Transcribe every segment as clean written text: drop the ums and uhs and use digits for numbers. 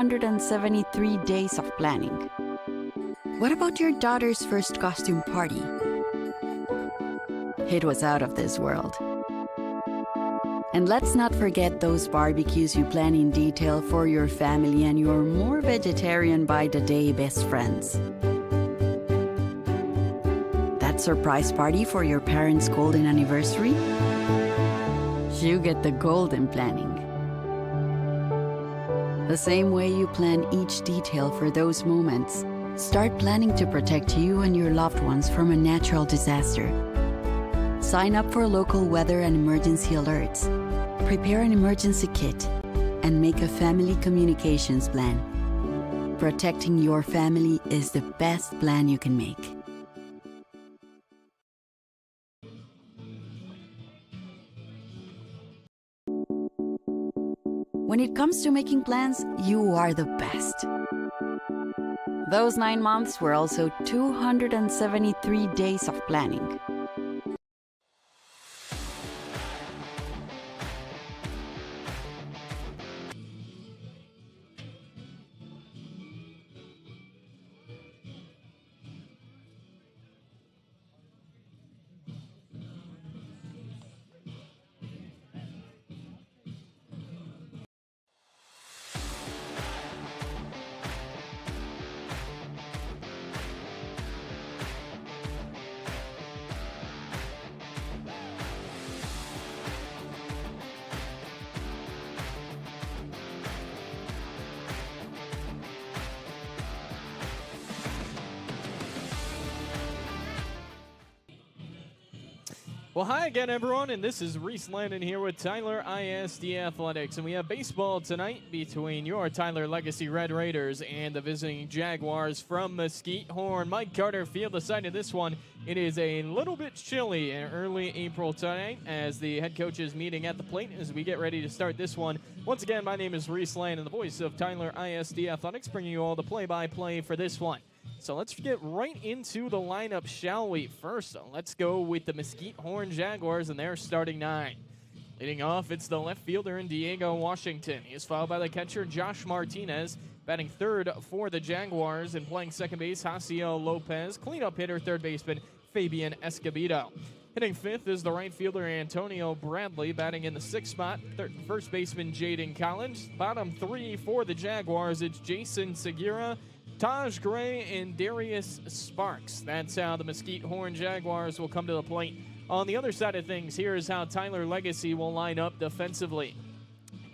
273 days of planning. What about your daughter's first costume party? It was out of this world. And let's not forget those barbecues you plan in detail for your family and your more vegetarian by the day best friends. That surprise party for your parents' golden anniversary? You get the golden planning. The same way you plan each detail for those moments, start planning to protect you and your loved ones from a natural disaster. Sign up for local weather and emergency alerts. Prepare an emergency kit and make a family communications plan. Protecting your family is the best plan you can make. When it comes to making plans, you are the best. Those 9 months were also 273 days of planning. Well, hi again, everyone, and this is Reese Landon here with Tyler ISD Athletics, and we have baseball tonight between your Tyler Legacy Red Raiders and the visiting Jaguars from Mesquite Horn. Mike Carter Field, the site of this one. It is a little bit chilly in early April tonight as the head coach is meeting at the plate as we get ready to start this one. Once again, my name is Reese Landon, the voice of Tyler ISD Athletics, bringing you all the play-by-play for this one. So let's get right into the lineup, shall we? First, let's go with the Mesquite Horn Jaguars and their starting 9. Leading off, it's the left fielder in Diego Washington. He is followed by the catcher, Josh Martinez. Batting third for the Jaguars and playing second base, Jaciel Lopez. Cleanup hitter, third baseman, Fabian Escobedo. Hitting fifth is the right fielder, Antonio Bradley. Batting in the sixth spot, first baseman, Jaden Collins. Bottom three for the Jaguars, it's Jason Segura, Taj Gray, and Darius Sparks. That's how the Mesquite Horn Jaguars will come to the plate. On the other side of things, here is how Tyler Legacy will line up defensively.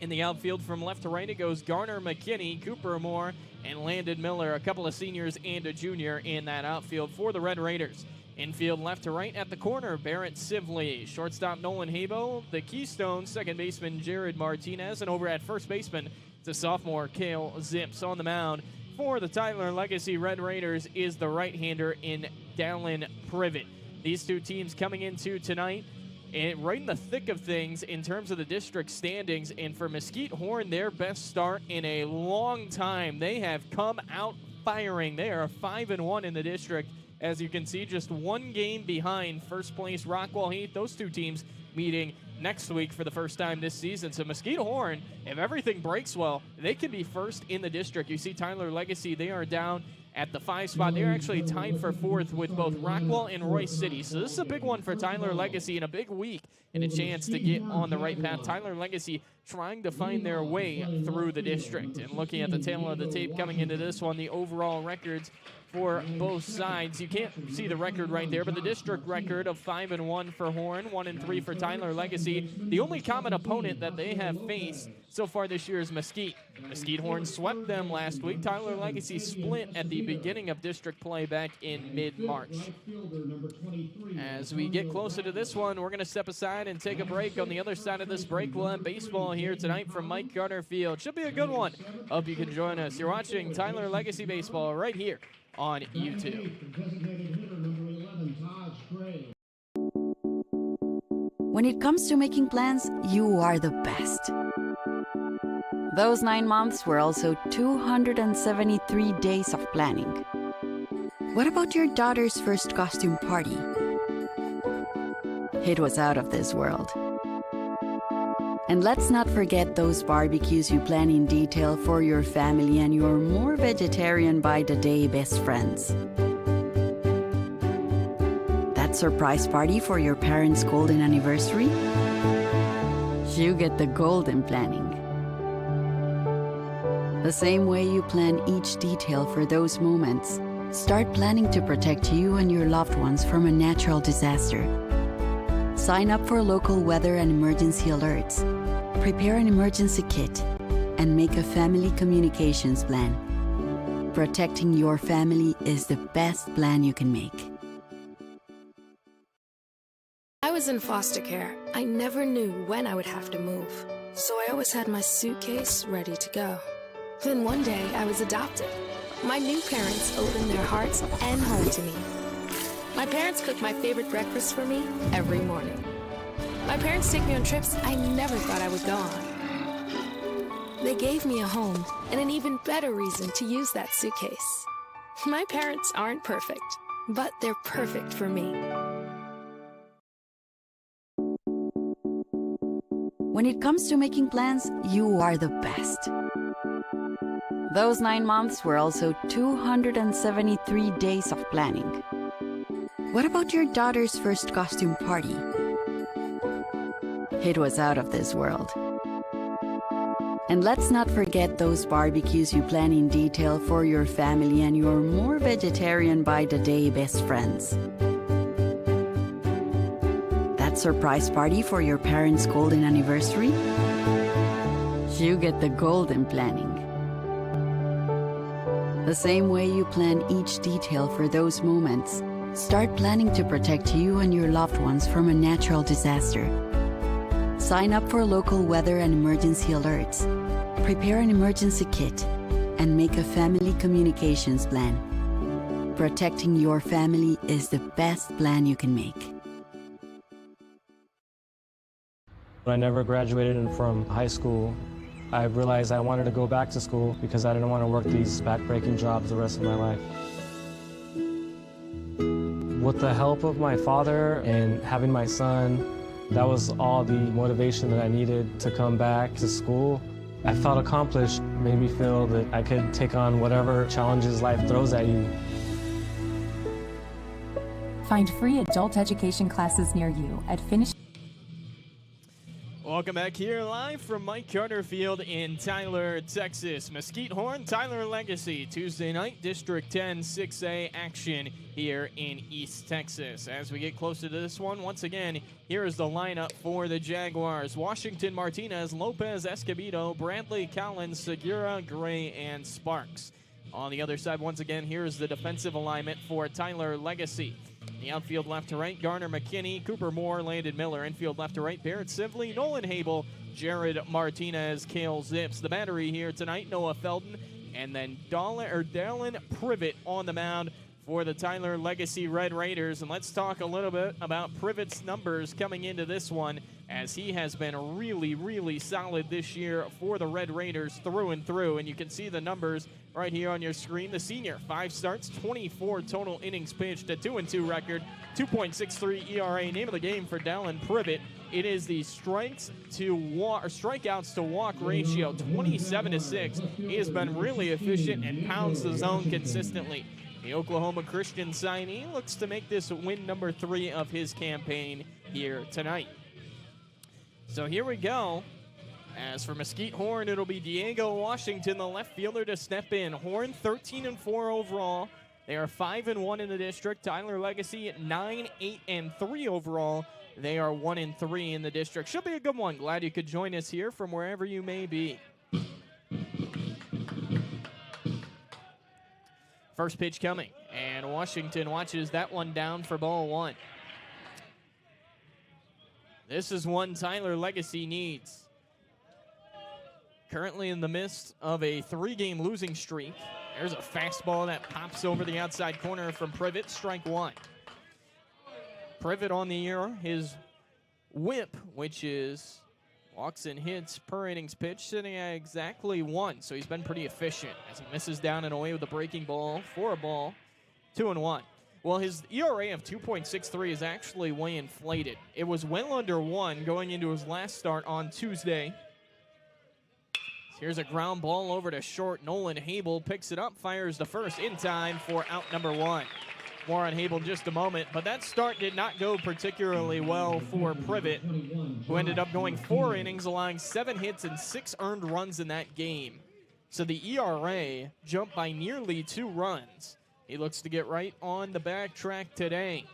In the outfield from left to right, it goes Garner McKinney, Cooper Moore, and Landon Miller, a couple of seniors and a junior in that outfield for the Red Raiders. Infield left to right at the corner, Barrett Sivley. Shortstop Nolan Habo, the Keystone, second baseman Jared Martinez, and over at first baseman, the sophomore Kale Zips. On the mound for the Tyler Legacy Red Raiders is the right-hander in Dallin Privet. These two teams coming into tonight and right in the thick of things in terms of the district standings. And for Mesquite Horn, their best start in a long time. They have come out firing. They are 5-1 in the district. As you can see, just one game behind first place Rockwall Heath. Those two teams meeting next week for the first time this season. So Mesquite Horn, if everything breaks well, they can be first in the district. You see Tyler Legacy, they are down at the 5 spot. They're actually tied for 4th with both Rockwall and Royce City. So this is a big one for Tyler Legacy in a big week and a chance to get on the right path. Tyler Legacy trying to find their way through the district. And looking at the tail of the tape coming into this one, the overall records for both sides. You can't see the record right there, but the district record of 5-1 for Horn, 1-3 for Tyler Legacy. The only common opponent that they have faced so far this year is Mesquite. Mesquite Horn swept them last week. Tyler Legacy split at the beginning of district play back in mid-March. As we get closer to this one, we're going to step aside and take a break. On the other side of this break, we'll have baseball here tonight from Mike Carter Field. Should be a good one. Hope you can join us. You're watching Tyler Legacy Baseball right here on YouTube. When it comes to making plans, you are the best. Those 9 months were also 273 days of planning. What about your daughter's first costume party? It was out of this world. And let's not forget those barbecues you plan in detail for your family and your more vegetarian by the day best friends. That surprise party for your parents' golden anniversary? You get the golden planning. The same way you plan each detail for those moments, start planning to protect you and your loved ones from a natural disaster. Sign up for local weather and emergency alerts. Prepare an emergency kit and make a family communications plan. Protecting your family is the best plan you can make. I was in foster care. I never knew when I would have to move, so I always had my suitcase ready to go. Then one day I was adopted. My new parents opened their hearts and home to me. My parents cook my favorite breakfast for me every morning. My parents take me on trips I never thought I would go on. They gave me a home and an even better reason to use that suitcase. My parents aren't perfect, but they're perfect for me. When it comes to making plans, you are the best. Those 9 months were also 273 days of planning. What about your daughter's first costume party? It was out of this world. And let's not forget those barbecues you plan in detail for your family and your more vegetarian by the day best friends. That surprise party for your parents' golden anniversary? You get the golden planning. The same way you plan each detail for those moments, start planning to protect you and your loved ones from a natural disaster. Sign up for local weather and emergency alerts. Prepare an emergency kit and make a family communications plan. Protecting your family is the best plan you can make. When I never graduated from high school, I realized I wanted to go back to school because I didn't want to work these back-breaking jobs the rest of my life. With the help of my father and having my son, that was all the motivation that I needed to come back to school. I felt accomplished, made me feel that I could take on whatever challenges life throws at you. Find free adult education classes near you at Finish. Welcome back here live from Mike Carter Field in Tyler, Texas. Mesquite Horn, Tyler Legacy, Tuesday night, District 10 6A action here in East Texas. As we get closer to this one, once again, here is the lineup for the Jaguars. Washington, Martinez, Lopez, Escobedo, Bradley, Collins, Segura, Gray, and Sparks. On the other side, once again, here is the defensive alignment for Tyler Legacy. The outfield left to right, Garner McKinney, Cooper Moore, Landon Miller. Infield left to right, Barrett Sibley, Nolan Habel, Jared Martinez, Cale Zips. The battery here tonight, Noah Felton, and then Dallin Privet on the mound for the Tyler Legacy Red Raiders. And let's talk a little bit about Privet's numbers coming into this one, as he has been really, really solid this year for the Red Raiders through and through. And you can see the numbers right here on your screen. The senior, 5 starts, 24 total innings pitched, a 2-2 record, 2.63 ERA. Name of the game for Dallin Privet, it is the strikeouts to walk ratio, 27-6. He has been really efficient and pounds the zone consistently. The Oklahoma Christian signee looks to make this win number 3 of his campaign here tonight. So here we go. As for Mesquite Horn, it'll be Diego Washington, the left fielder, to step in. Horn 13-4 overall. They are 5-1 in the district. Tyler Legacy at 9-8-3 overall. They are 1-3 in the district. Should be a good one. Glad you could join us here from wherever you may be. First pitch coming, and Washington watches that one down for ball 1. This is one Tyler Legacy needs. Currently in the midst of a 3-game losing streak. There's a fastball that pops over the outside corner from Privet, strike 1. Privet on the year, his whip, which is walks and hits per innings pitch, sitting at exactly 1. So he's been pretty efficient as he misses down and away with the breaking ball for a ball, 2-1. Well, his ERA of 2.63 is actually way inflated. It was well under 1 going into his last start on Tuesday. Here's a ground ball over to short. Nolan Habel picks it up, fires the first in time for out number 1. More on Habel in just a moment, but that start did not go particularly well for Privet, who ended up going 4 innings, allowing 7 hits and 6 earned runs in that game. So the ERA jumped by nearly 2 runs. He looks to get right on the backtrack today.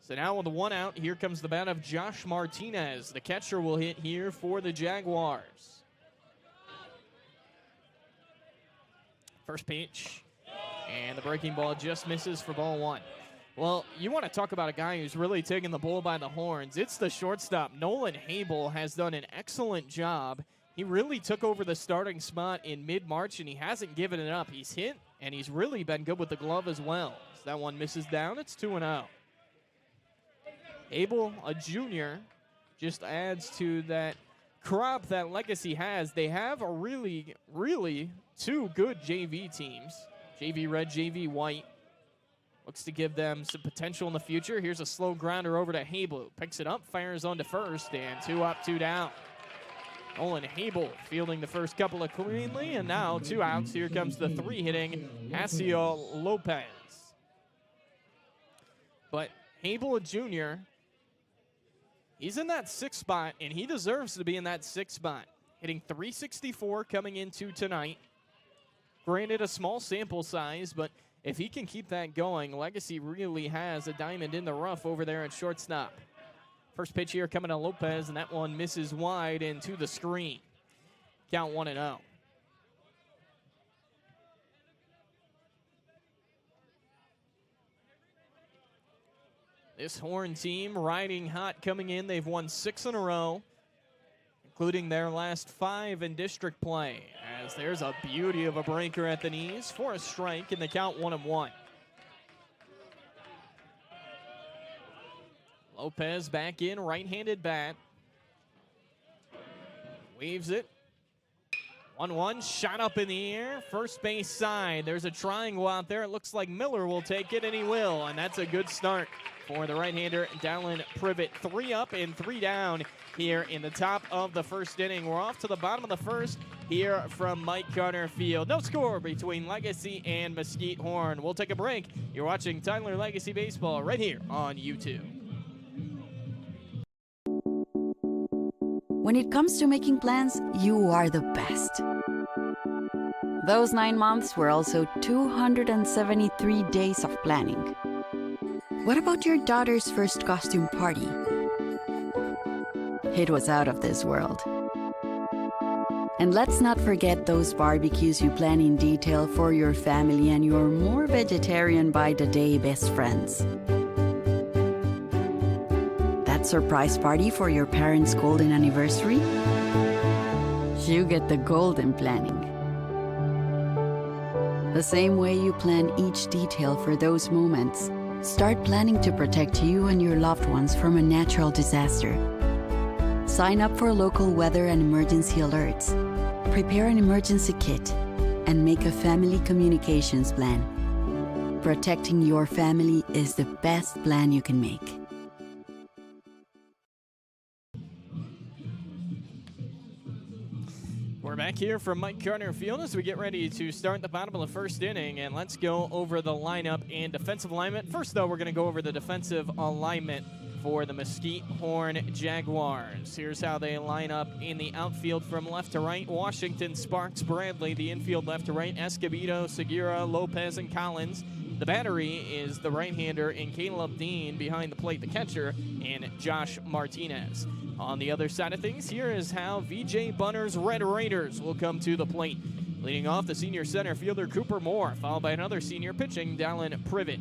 So now with the 1 out, here comes the bat of Josh Martinez. The catcher will hit here for the Jaguars. First pitch, and the breaking ball just misses for ball 1. Well, you want to talk about a guy who's really taking the bull by the horns. It's the shortstop. Nolan Habel has done an excellent job. He really took over the starting spot in mid-March, and he hasn't given it up. He's hit, and he's really been good with the glove as well. So that one misses down. It's 2-0. Habel, a junior, just adds to that crop that Legacy has. They have a really 2 good JV teams. JV Red, JV White. Looks to give them some potential in the future. Here's a slow grounder over to Habel. Picks it up, fires on to first, and 2 up, 2 down. Nolan Habel fielding the first couple of cleanly, and now 2 outs. Here comes the 3-hitting Asiel Lopez. But Habel, a junior, he's in that 6th spot, and he deserves to be in that 6th spot. Hitting .364 coming into tonight. Granted, a small sample size, but if he can keep that going, Legacy really has a diamond in the rough over there at shortstop. First pitch here coming to Lopez, and that one misses wide into the screen. Count 1-0. This Horn team riding hot coming in. They've won 6 in a row, including their last 5 in district play. As there's a beauty of a breaker at the knees for a strike in the count 1-1. Lopez back in, right-handed bat. Waves it. 1-1, shot up in the air, first base side. There's a triangle out there. It looks like Miller will take it, and he will. And that's a good start for the right-hander, Dallin Privet. 3 up and 3 down here in the top of the first inning. We're off to the bottom of the first here from Mike Carter Field. No score between Legacy and Mesquite Horn. We'll take a break. You're watching Tyler Legacy Baseball right here on YouTube. When it comes to making plans, you are the best. Those 9 months were also 273 days of planning. What about your daughter's first costume party? It was out of this world. And let's not forget those barbecues you plan in detail for your family and your more vegetarian by the day best friends. Surprise party for your parents' golden anniversary? You get the golden planning. The same way you plan each detail for those moments, start planning to protect you and your loved ones from a natural disaster. Sign up for local weather and emergency alerts. Prepare an emergency kit and make a family communications plan. Protecting your family is the best plan you can make. We're back here from Mike Carter Field as we get ready to start the bottom of the first inning, and let's go over the lineup and defensive alignment. First, though, we're going to go over the defensive alignment for the Mesquite Horn Jaguars. Here's how they line up in the outfield from left to right. Washington, Sparks, Bradley. The infield left to right, Escobedo, Segura, Lopez, and Collins. The battery is the right-hander in Caleb Dean. Behind the plate, the catcher, and Josh Martinez. On the other side of things, here is how VJ Bunner's Red Raiders will come to the plate. Leading off, the senior center fielder Cooper Moore, followed by another senior pitching, Dallin Privet.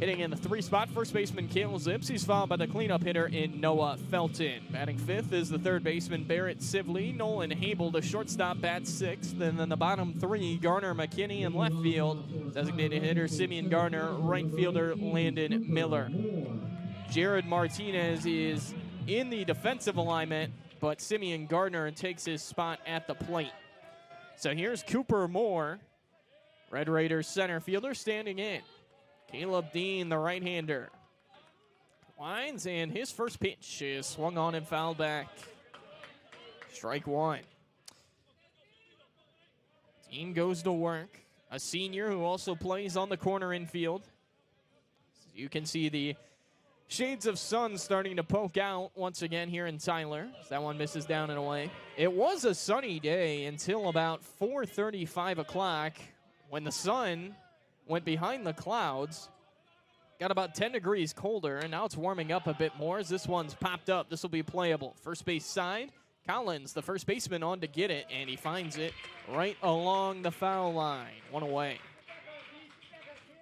Hitting in the 3 spot, first baseman Cale Zips. He's followed by the cleanup hitter in Noah Felton. Batting 5th is the third baseman Barrett Sibley. Nolan Habel, the shortstop, bats 6th. And then the bottom 3, Garner McKinney in left field. Designated hitter Simeon Garner, right fielder Landon Miller. Jared Martinez is in the defensive alignment, but Simeon Gardner takes his spot at the plate. So here's Cooper Moore, Red Raiders center fielder, standing in. Caleb Dean, the right-hander. Lines, and his first pitch is swung on and fouled back. Strike one. Dean goes to work. A senior who also plays on the corner infield. So you can see the shades of sun starting to poke out once again here in Tyler. As that one misses down and away. It was a sunny day until about 4:30, 5 o'clock, when the sun went behind the clouds. Got about 10 degrees colder, and now it's warming up a bit more as this one's popped up. This will be playable. First base side. Collins, the first baseman, on to get it, and he finds it right along the foul line. One away.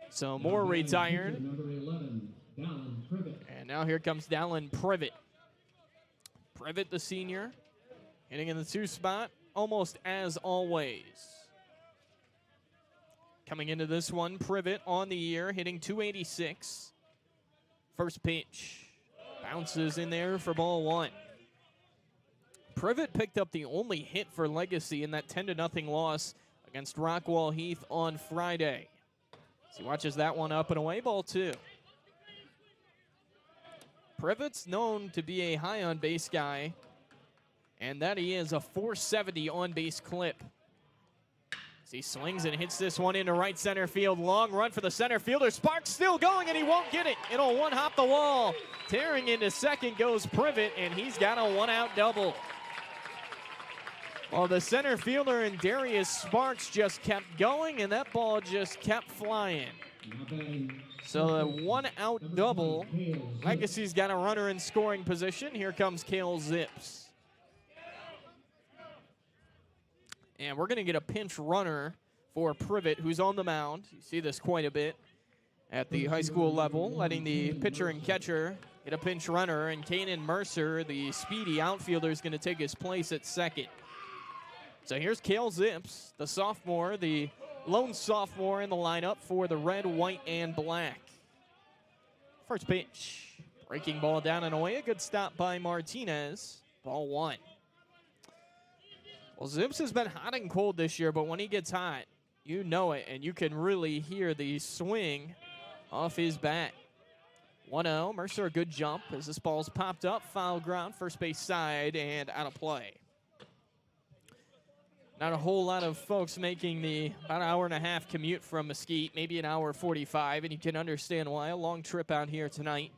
So Moore retired. And now here comes Dallin Privet. Privet, the senior, hitting in the 2 spot, almost as always. Coming into this one, Privet on the year, hitting .286. First pitch. Bounces in there for ball 1. Privet picked up the only hit for Legacy in that 10-0 loss against Rockwall Heath on Friday. So he watches that one up and away, ball 2. Privet's known to be a high on-base guy, and that he is, a .470 on-base clip. As he swings and hits this one into right center field. Long run for the center fielder. Sparks still going, and he won't get it. It'll one-hop the wall. Tearing into second goes Privet, and he's got a one-out double. Well, the center fielder and Darius Sparks just kept going, and that ball just kept flying. So a one-out double. Legacy's got a runner in scoring position. Here comes Cale Zips. And we're going to get a pinch runner for Privet, who's on the mound. You see this quite a bit at the high school level, letting the pitcher and catcher get a pinch runner. And Kanan Mercer, the speedy outfielder, is going to take his place at second. So here's Cale Zips, the sophomore, the lone sophomore in the lineup for the red, white, and black. First pitch. Breaking ball down and away. A good stop by Martinez. Ball 1. Well, Zips has been hot and cold this year, but when he gets hot, you know it, and you can really hear the swing off his bat. 1-0, Mercer, a good jump as this ball's popped up. Foul ground, first base side, and out of play. Not a whole lot of folks making the about hour and a half commute from Mesquite, maybe an hour 45, and you can understand why. A long trip out here tonight.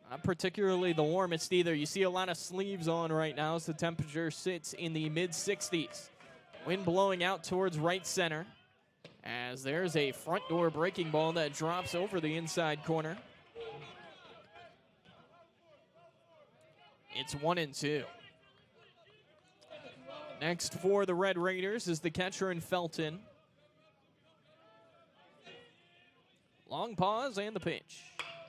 Not particularly the warmest either. You see a lot of sleeves on right now as the temperature sits in the mid-60s. Wind blowing out towards right center as there's a front door breaking ball that drops over the inside corner. It's 1-2. Next for the Red Raiders is the catcher in Felton. Long pause and the pitch.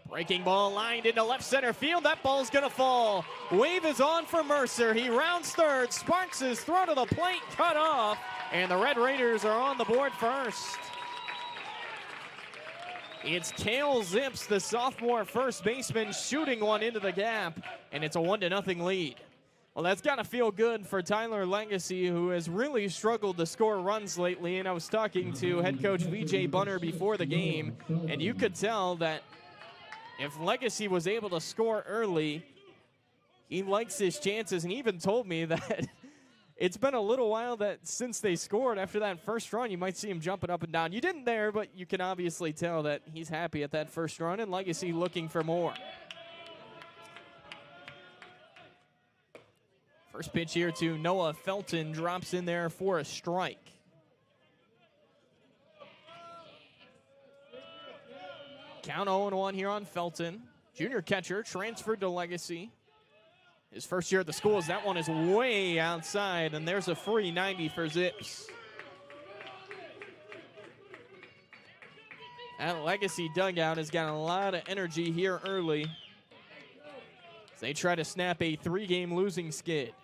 Breaking ball lined into left center field. That ball's going to fall. Wave is on for Mercer. He rounds third. Sparks is thrown to the plate, cut off, and the Red Raiders are on the board first. It's Cale Zips, the sophomore first baseman, shooting one into the gap, and it's a 1-0 lead. Well, that's got to feel good for Tyler Legacy, who has really struggled to score runs lately, and I was talking to head coach VJ Bunner before the game, and you could tell that if Legacy was able to score early, he likes his chances, and he even told me that it's been a little while that since they scored after that first run, you might see him jumping up and down. You didn't there, but you can obviously tell that he's happy at that first run, and Legacy looking for more. First pitch here to Noah Felton, drops in there for a strike. Count 0-1 here on Felton. Junior catcher transferred to Legacy. His first year at the school, as that one is way outside, and there's a free 90 for Zips. That Legacy dugout has got a lot of energy here early as they try to snap a 3-game losing skid.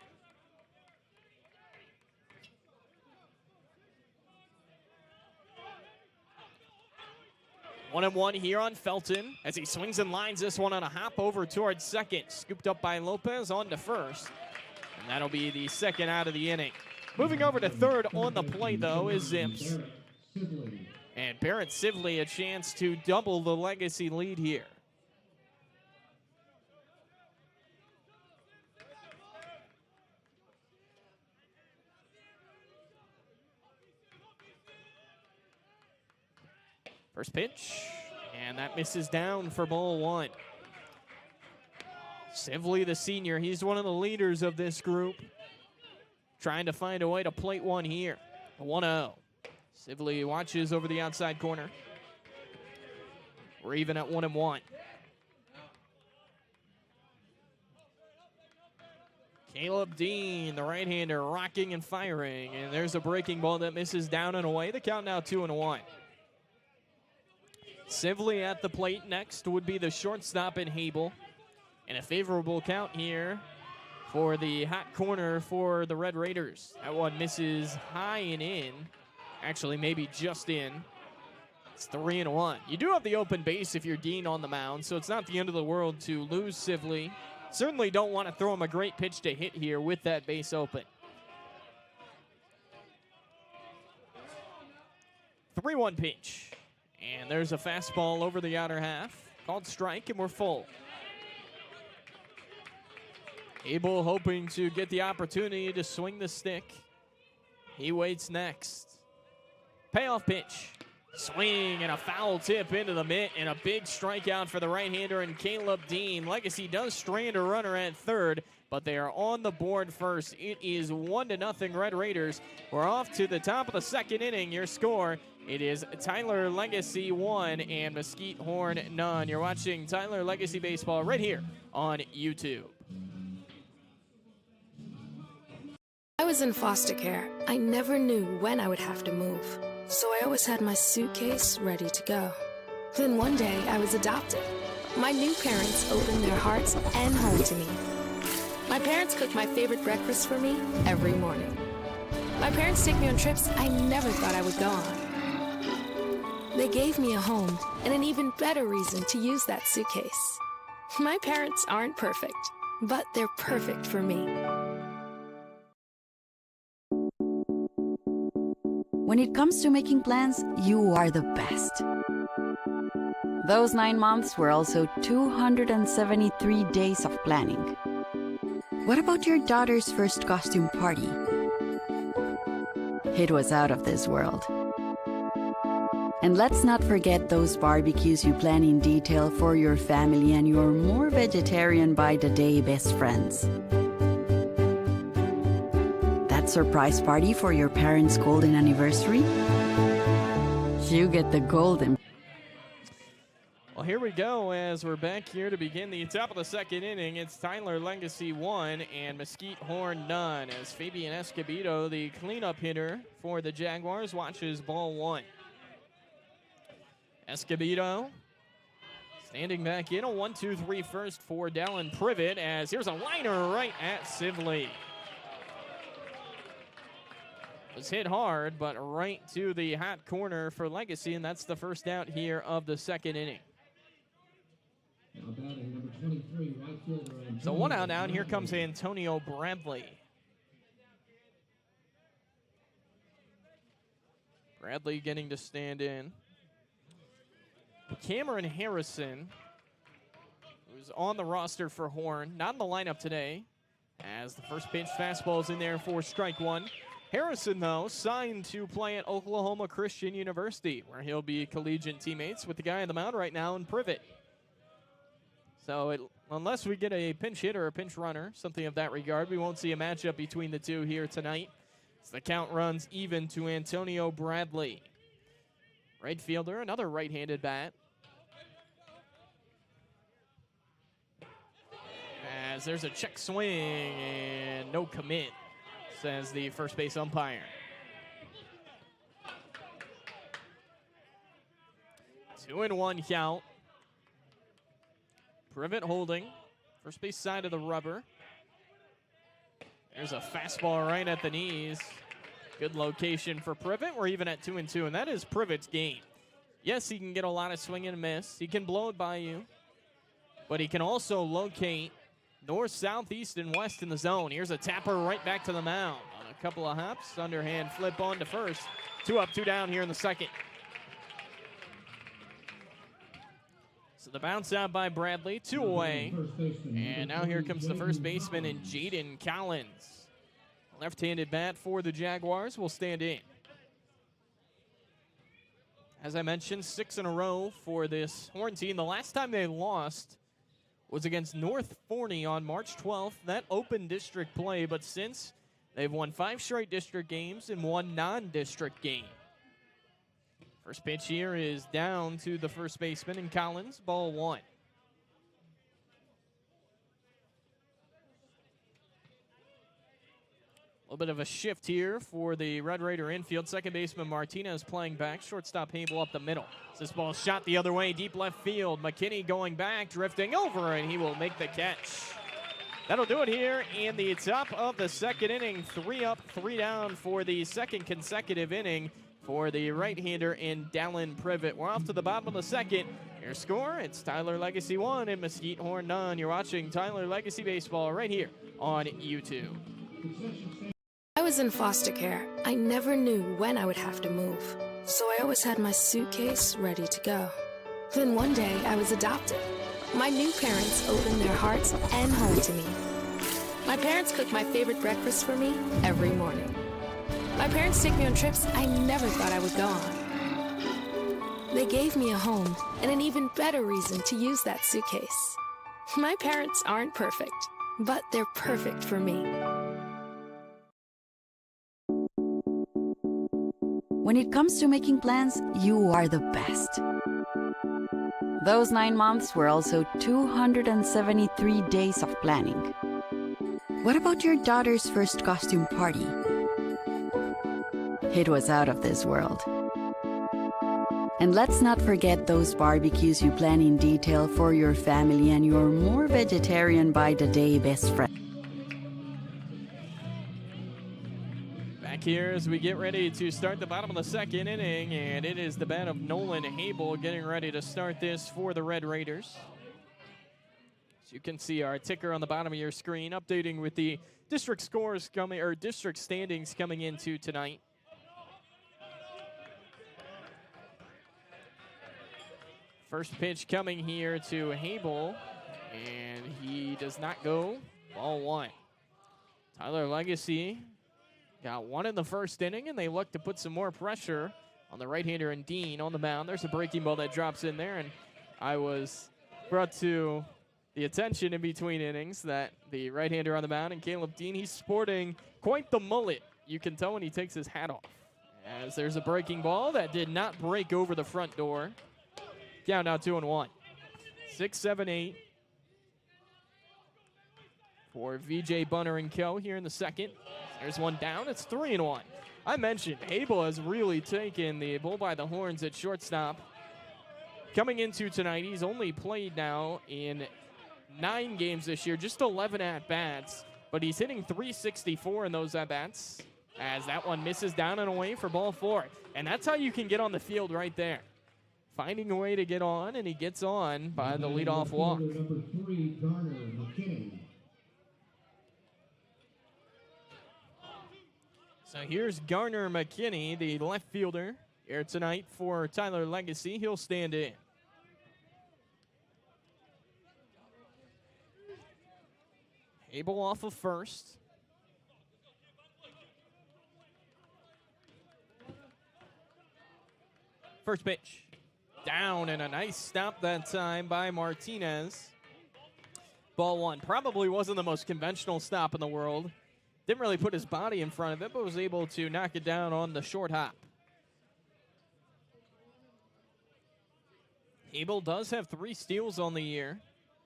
One and one here on Felton as he swings and lines this one on a hop over towards second. Scooped up by Lopez on to first. And that'll be the second out of the inning. Moving over to third on the plate, though, is Zips. And Barrett Sibley a chance to double the Legacy lead here. First pitch, and that misses down for ball one. Sibley, the senior, he's one of the leaders of this group. Trying to find a way to plate one here. 1-0. Sibley watches over the outside corner. We're even at 1-1. Caleb Dean, the right-hander, rocking and firing. And there's a breaking ball that misses down and away. The count now 2-1. Sibley at the plate. Next would be the shortstop in Hable. And a favorable count here for the hot corner for the Red Raiders. That one misses high and in. Actually, maybe just in. It's 3-1. You do have the open base if you're Dean on the mound, so it's not the end of the world to lose Sibley. Certainly don't want to throw him a great pitch to hit here with that base open. 3-1 pitch. And there's a fastball over the outer half. Called strike, and we're full. Abel hoping to get the opportunity to swing the stick. He waits next. Payoff pitch. Swing and a foul tip into the mitt, and a big strikeout for the right-hander and Caleb Dean. Legacy does strand a runner at third, but they are on the board first. It is 1-0 Red Raiders. We're off to the top of the second inning. Your score, it is Tyler Legacy 1 and Mesquite Horn none. You're watching Tyler Legacy Baseball right here on YouTube. I was in foster care. I never knew when I would have to move, so I always had my suitcase ready to go. Then one day, I was adopted. My new parents opened their hearts and home to me. My parents cook my favorite breakfast for me every morning. My parents take me on trips I never thought I would go on. They gave me a home and an even better reason to use that suitcase. My parents aren't perfect, but they're perfect for me. When it comes to making plans, you are the best. Those 9 months were also 273 days of planning. What about your daughter's first costume party? It was out of this world. And let's not forget those barbecues you plan in detail for your family and your more vegetarian by the day best friends. That surprise party for your parents' golden anniversary? You get the golden. Well, here we go as we're back here to begin the top of the second inning. It's Tyler Legacy 1 and Mesquite Horn none, as Fabian Escobedo, the cleanup hitter for the Jaguars, watches ball one. Escobedo standing back in a 1-2-3 first for Dallin Privet, as here's a liner right at Sibley. Was hit hard, but right to the hot corner for Legacy, and that's the first out here of the second inning. So 1 out now, and here comes Antonio Bradley. Bradley getting to stand in. Cameron Harrison, who's on the roster for Horn, not in the lineup today, as the first pitch fastball is in there for strike one. Harrison, though, signed to play at Oklahoma Christian University, where he'll be collegiate teammates with the guy on the mound right now in Privet. So unless we get a pinch hit or a pinch runner, something of that regard, we won't see a matchup between the two here tonight. So the count runs even to Antonio Bradley. Right fielder, another right-handed bat. As there's a check swing and no commit, says the first base umpire. 2-1 count. Privet holding. First base side of the rubber. There's a fastball right at the knees. Good location for Privet. We're even at 2-2, and that is Privet's game. Yes, he can get a lot of swing and miss. He can blow it by you, but he can also locate north, south, east, and west in the zone. Here's a tapper right back to the mound. On a couple of hops, underhand flip on to first. 2 up, 2 down here in the second. So the bounce out by Bradley, 2 away. And now here comes the first baseman in Jaden Collins. Left-handed bat for the Jaguars will stand in. As I mentioned, 6 in a row for this Horn team. The last time they lost was against North Forney on March 12th. That opened district play, but since they've won 5 straight district games and 1 non-district game. First pitch here is down to the first baseman in Collins, ball 1. A little bit of a shift here for the Red Raider infield. Second baseman Martinez playing back. Shortstop Hable up the middle. This ball shot the other way, deep left field. McKinney going back, drifting over, and he will make the catch. That'll do it here in the top of the second inning. 3 up, 3 down for the second consecutive inning for the right-hander in Dallin Privet. We're off to the bottom of the second. Your score, it's Tyler Legacy 1 and Mesquite Horn none. You're watching Tyler Legacy Baseball right here on YouTube. I was in foster care. I never knew when I would have to move, so I always had my suitcase ready to go. Then one day, I was adopted. My new parents opened their hearts and home to me. My parents cook my favorite breakfast for me every morning. My parents take me on trips I never thought I would go on. They gave me a home and an even better reason to use that suitcase. My parents aren't perfect, but they're perfect for me. When it comes to making plans, you are the best. Those 9 months were also 273 days of planning. What about your daughter's first costume party? It was out of this world. And let's not forget those barbecues you plan in detail for your family and your more vegetarian by the day best friend. Back here as we get ready to start the bottom of the second inning, and it is the bat of Nolan Hable getting ready to start this for the Red Raiders. As you can see our ticker on the bottom of your screen, updating with the district scores coming, or district standings coming into tonight. First pitch coming here to Hable, and he does not go. Ball 1. Tyler Legacy got 1 in the first inning, and they look to put some more pressure on the right-hander and Dean on the mound. There's a breaking ball that drops in there, and I was brought to the attention in between innings that the right-hander on the mound and Caleb Dean, he's sporting quite the mullet. You can tell when he takes his hat off. As there's a breaking ball that did not break over the front door. Down now 2-1. 6, 7, 8 for VJ Bunner and Co. here in the second. There's one down. It's 3-1. I mentioned Hable has really taken the bull by the horns at shortstop. Coming into tonight, he's only played now in 9 games this year, just 11 at-bats, but he's hitting .364 in those at-bats as that one misses down and away for ball 4. And that's how you can get on the field right there. Finding a way to get on, and he gets on by the leadoff walk. Number 3, Garner McKinney. So here's Garner McKinney, the left fielder, here tonight for Tyler Legacy. He'll stand in. Hable off of first. First pitch. Down, and a nice stop that time by Martinez. Ball 1. Probably wasn't the most conventional stop in the world. Didn't really put his body in front of it, but was able to knock it down on the short hop. Hable does have 3 steals on the year,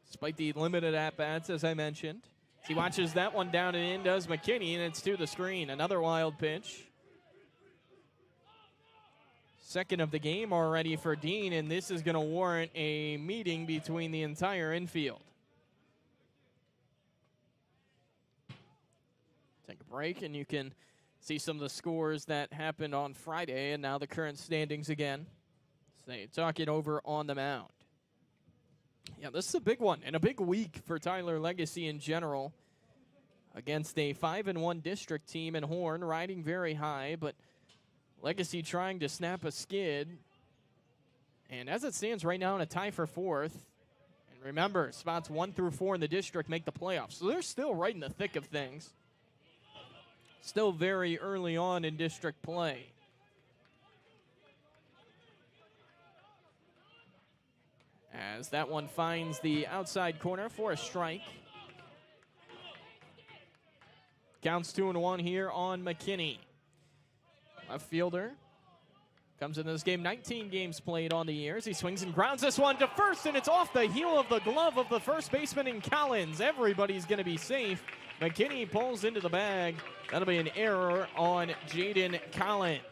despite the limited at-bats, as I mentioned. He watches that one down and in, does McKinney, and it's to the screen. Another wild pitch. Second of the game already for Dean, and this is going to warrant a meeting between the entire infield. Take a break, and you can see some of the scores that happened on Friday, and now the current standings again. So they talk it over on the mound. Yeah, this is a big one and a big week for Tyler Legacy in general. against a 5-1 district team in Horn, riding very high, but Legacy trying to snap a skid. And as it stands right now in a tie for fourth, and remember, spots 1 through 4 in the district make the playoffs, so they're still right in the thick of things. Still very early on in district play. As that one finds the outside corner for a strike. Counts 2-1 here on McKinney. Left fielder comes into this game, 19 games played on the year. He swings and grounds this one to first, and it's off the heel of the glove of the first baseman in Collins. Everybody's going to be safe. McKinney pulls into the bag. That'll be an error on Jaden Collins.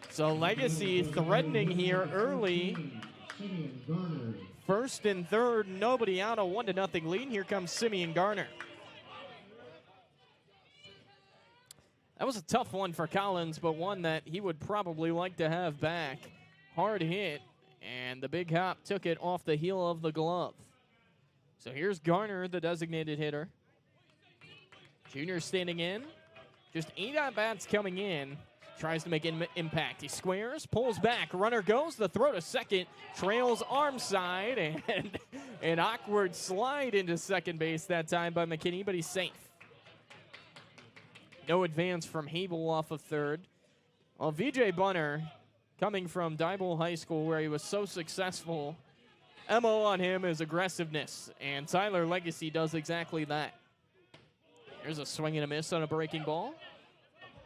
So Legacy threatening here early. First and third, nobody out, a 1-0 lead. Here comes Simeon Garner. That was a tough one for Collins, but one that he would probably like to have back. Hard hit, and the big hop took it off the heel of the glove. So here's Garner, the designated hitter. Junior standing in. Just 8 at-bats coming in. Tries to make an impact. He squares, pulls back. Runner goes. The throw to second. Trails arm side, and an awkward slide into second base that time by McKinney, but he's safe. No advance from Habel off of third. Well, VJ Bunner, coming from Diboll High School where he was so successful, MO on him is aggressiveness, and Tyler Legacy does exactly that. Here's a swing and a miss on a breaking ball.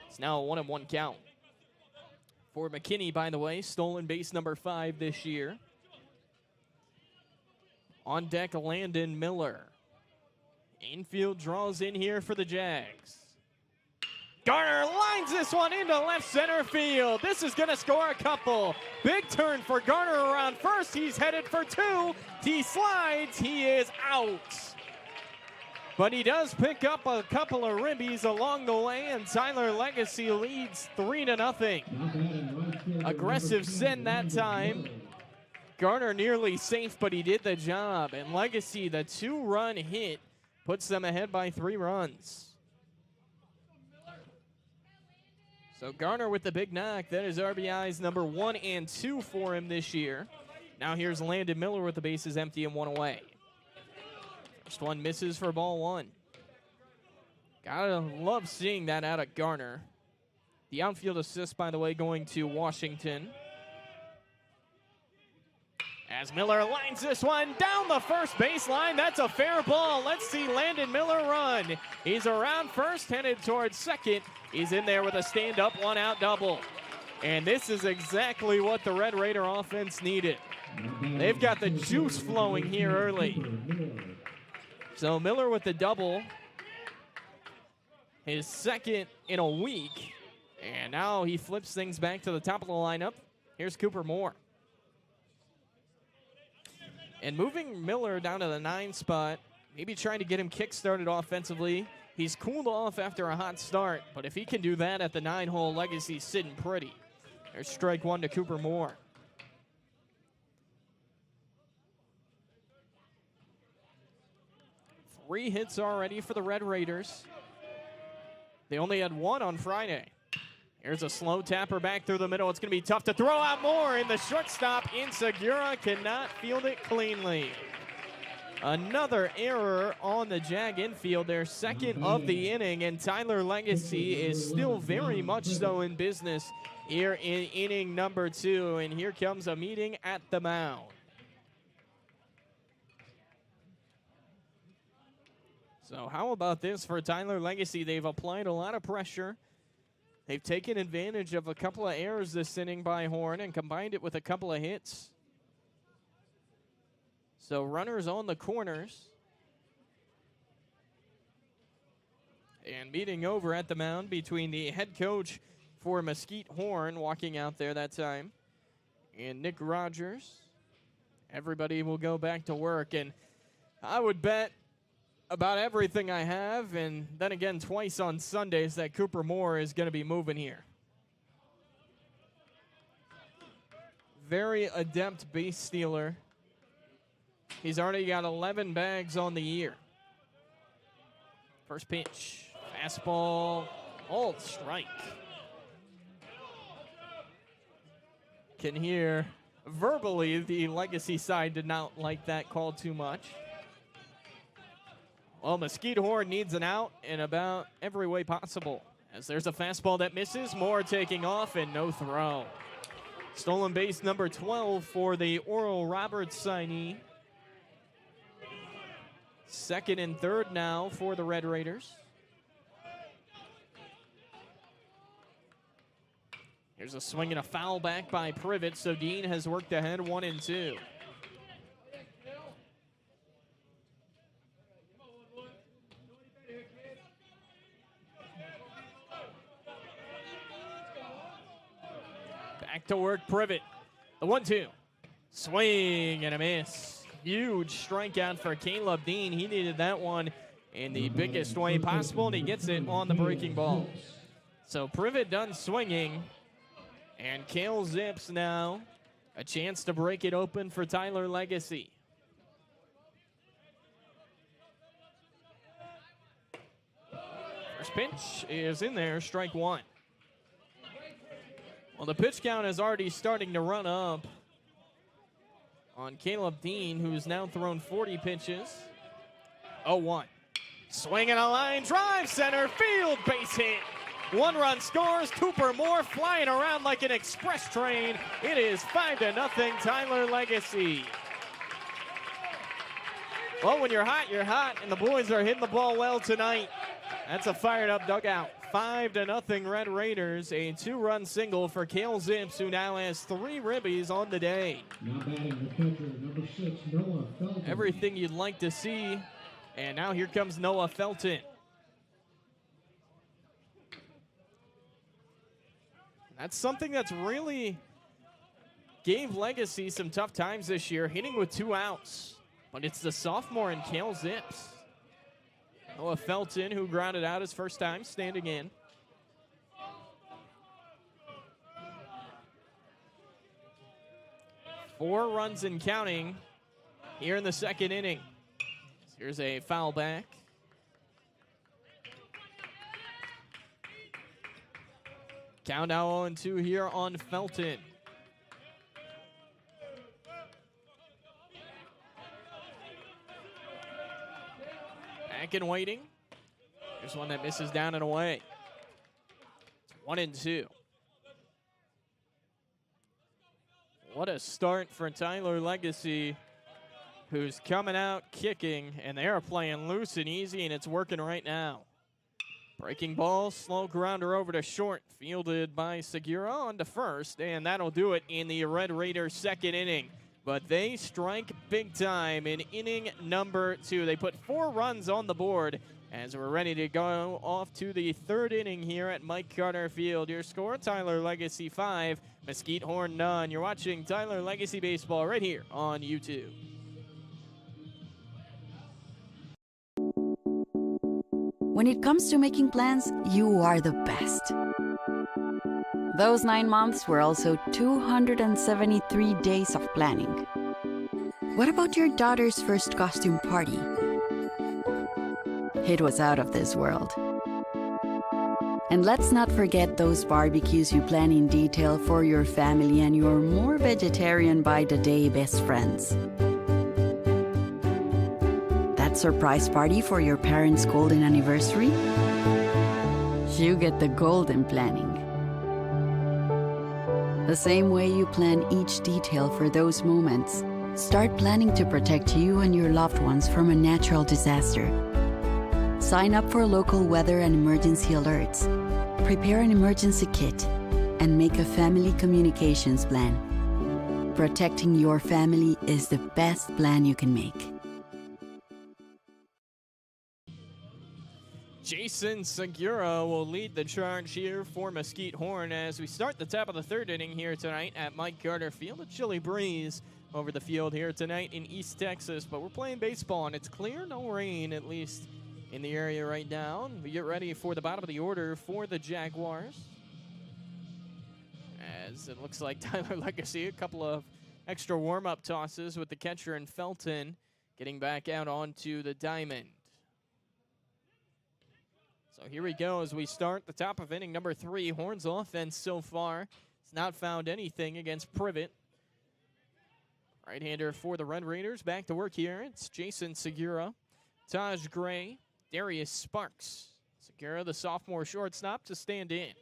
It's now a 1-1 count. For McKinney, by the way, stolen base number 5 this year. On deck, Landon Miller. Infield draws in here for the Jags. Garner lines this one into left center field. This is going to score a couple. Big turn for Garner around first. He's headed for 2. He slides. He is out. But he does pick up a couple of ribbies along the way, and Tyler Legacy leads 3-0. Aggressive send that time. Garner nearly safe, but he did the job. And Legacy, the 2-run hit, puts them ahead by 3 runs. So Garner with the big knock. That is RBIs number 1 and 2 for him this year. Now here's Landon Miller with the bases empty and 1 away. First one misses for ball 1. Gotta love seeing that out of Garner. The outfield assist, by the way, going to Washington. As Miller lines this one down the first baseline. That's a fair ball. Let's see Landon Miller run. He's around first, headed towards second. He's in there with a stand-up 1-out double. And this is exactly what the Red Raider offense needed. They've got the juice flowing here early. So Miller with the double. His second in a week. And now he flips things back to the top of the lineup. Here's Cooper Moore. And moving Miller down to the 9 spot, maybe trying to get him kick-started offensively. He's cooled off after a hot start, but if he can do that at the 9-hole, Legacy's sitting pretty. There's strike 1 to Cooper Moore. Three hits already for the Red Raiders. They only had 1 on Friday. Here's a slow tapper back through the middle. It's going to be tough to throw out more, and the shortstop, Insegura, cannot field it cleanly. Another error on the Jag infield, their second of the inning, and Tyler Legacy is still very much so in business here in inning number 2, and here comes a meeting at the mound. So how about this for Tyler Legacy? They've applied a lot of pressure. They've taken advantage of a couple of errors this inning by Horn and combined it with a couple of hits. So runners on the corners. And meeting over at the mound between the head coach for Mesquite, Horn, walking out there that time, and Nick Rogers. Everybody will go back to work, and I would bet about everything I have, and then again twice on Sundays, that Cooper Moore is going to be moving here. Very adept base stealer. He's already got 11 bags on the year. First pitch, fastball, old strike. Can hear verbally the Legacy side did not like that call too much. Well, Mesquite Horn needs an out in about every way possible, as there's a fastball that misses, Moore taking off, and no throw. Stolen base number 12 for the Oral Roberts signee. Second and third now for the Red Raiders. Here's a swing and a foul back by Privet, so Dean has worked ahead 1-2. Back to work, Privet. The 1-2. Swing and a miss. Huge strikeout for Caleb Dean. He needed that one in the biggest way possible, and he gets it on the breaking ball. So Privet done swinging, and Cale Zips now a chance to break it open for Tyler Legacy. First pitch is in there, strike one. Well, the pitch count is already starting to run up on Caleb Dean, who's now thrown 40 pitches. 0-1. Swing and a line drive, center field, base hit. One run scores, Cooper Moore flying around like an express train. It is 5-0, Tyler Legacy. Well, when you're hot, and the boys are hitting the ball well tonight. That's a fired up dugout. 5-0 Red Raiders, a 2-run single for Cale Zips, who now has 3 ribbies on the day. Now batting the catcher, number 6, Noah Felton. Everything you'd like to see, and now here comes Noah Felton. That's something that's really gave Legacy some tough times this year, hitting with 2 outs. But it's the sophomore in Cale Zips. Noah Felton, who grounded out his first time standing in. Four runs and counting here in the second inning. Here's a foul back. Count now 0-2 here on Felton. Back and waiting. Here's one that misses down and away. It's 1-2. What a start for Tyler Legacy, who's coming out kicking, and they are playing loose and easy, and it's working right now. Breaking ball, slow grounder over to short, fielded by Segura on to first, and that'll do it in the Red Raiders' second inning. But they strike big time in inning number 2. They put 4 runs on the board as we're ready to go off to the third inning here at Mike Carter Field. Your score, Tyler Legacy 5, Mesquite Horn none. You're watching Tyler Legacy Baseball right here on YouTube. When it comes to making plans, you are the best. Those 9 months were also 273 days of planning. What about your daughter's first costume party? It was out of this world. And let's not forget those barbecues you plan in detail for your family and your more vegetarian by the day best friends. That surprise party for your parents' golden anniversary? You get the golden planning. The same way you plan each detail for those moments, start planning to protect you and your loved ones from a natural disaster. Sign up for local weather and emergency alerts. Prepare an emergency kit and make a family communications plan. Protecting your family is the best plan you can make. Jason Segura will lead the charge here for Mesquite Horn as we start the top of the third inning here tonight at Mike Carter Field. A chilly breeze over the field here tonight in East Texas, but we're playing baseball and it's clear, no rain at least in the area right now. We get ready for the bottom of the order for the Jaguars, as it looks like Tyler Legacy, a couple of extra warm-up tosses with the catcher and Felton getting back out onto the diamond. So here we go as we start the top of inning number 3. Horns offense so far has not found anything against Privet. Right-hander for the Red Raiders. Back to work here. It's Jason Segura, Taj Gray, Darius Sparks. Segura, the sophomore shortstop, to stand in.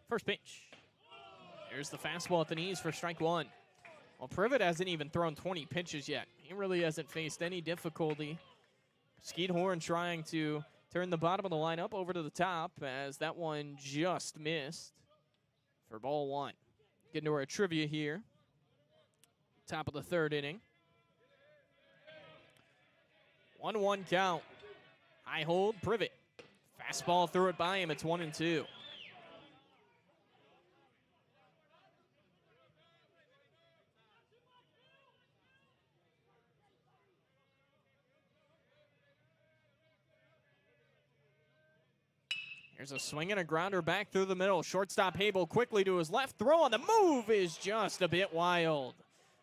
First pitch. There's the fastball at the knees for strike 1. Well, Privet hasn't even thrown 20 pitches yet. He really hasn't faced any difficulty. Mesquite Horn trying to turn the bottom of the lineup over to the top as that one just missed for ball 1. Getting to our trivia here. Top of the 3rd inning. 1-1 count. High hold, Privet. Fastball threw it by him. It's 1-2. Here's a swing and a grounder back through the middle. Shortstop Habel quickly to his left. Throw on the move is just a bit wild.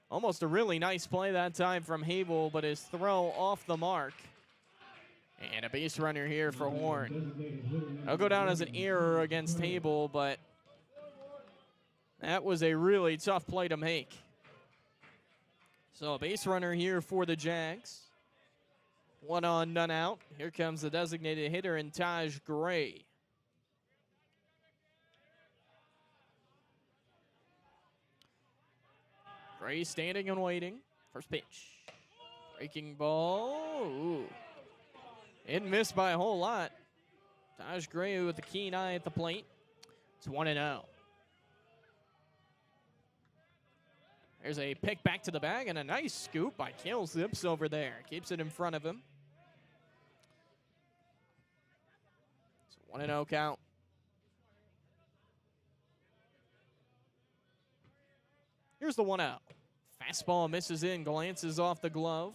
Almost a really nice play that time from Habel, but his throw off the mark. And a base runner here for Horn. I'll go down as an error against Habel, but that was a really tough play to make. So a base runner here for the Jags. 1 on, none out. Here comes the designated hitter in Taj Gray. Gray standing and waiting. First pitch. Breaking ball. Ooh. It missed by a whole lot. Taj Gray with a keen eye at the plate. It's 1-0. There's a pick back to the bag and a nice scoop by Kale Zips over there. Keeps it in front of him. It's a 1-0 count. Here's the 1-0. Fastball misses in, glances off the glove.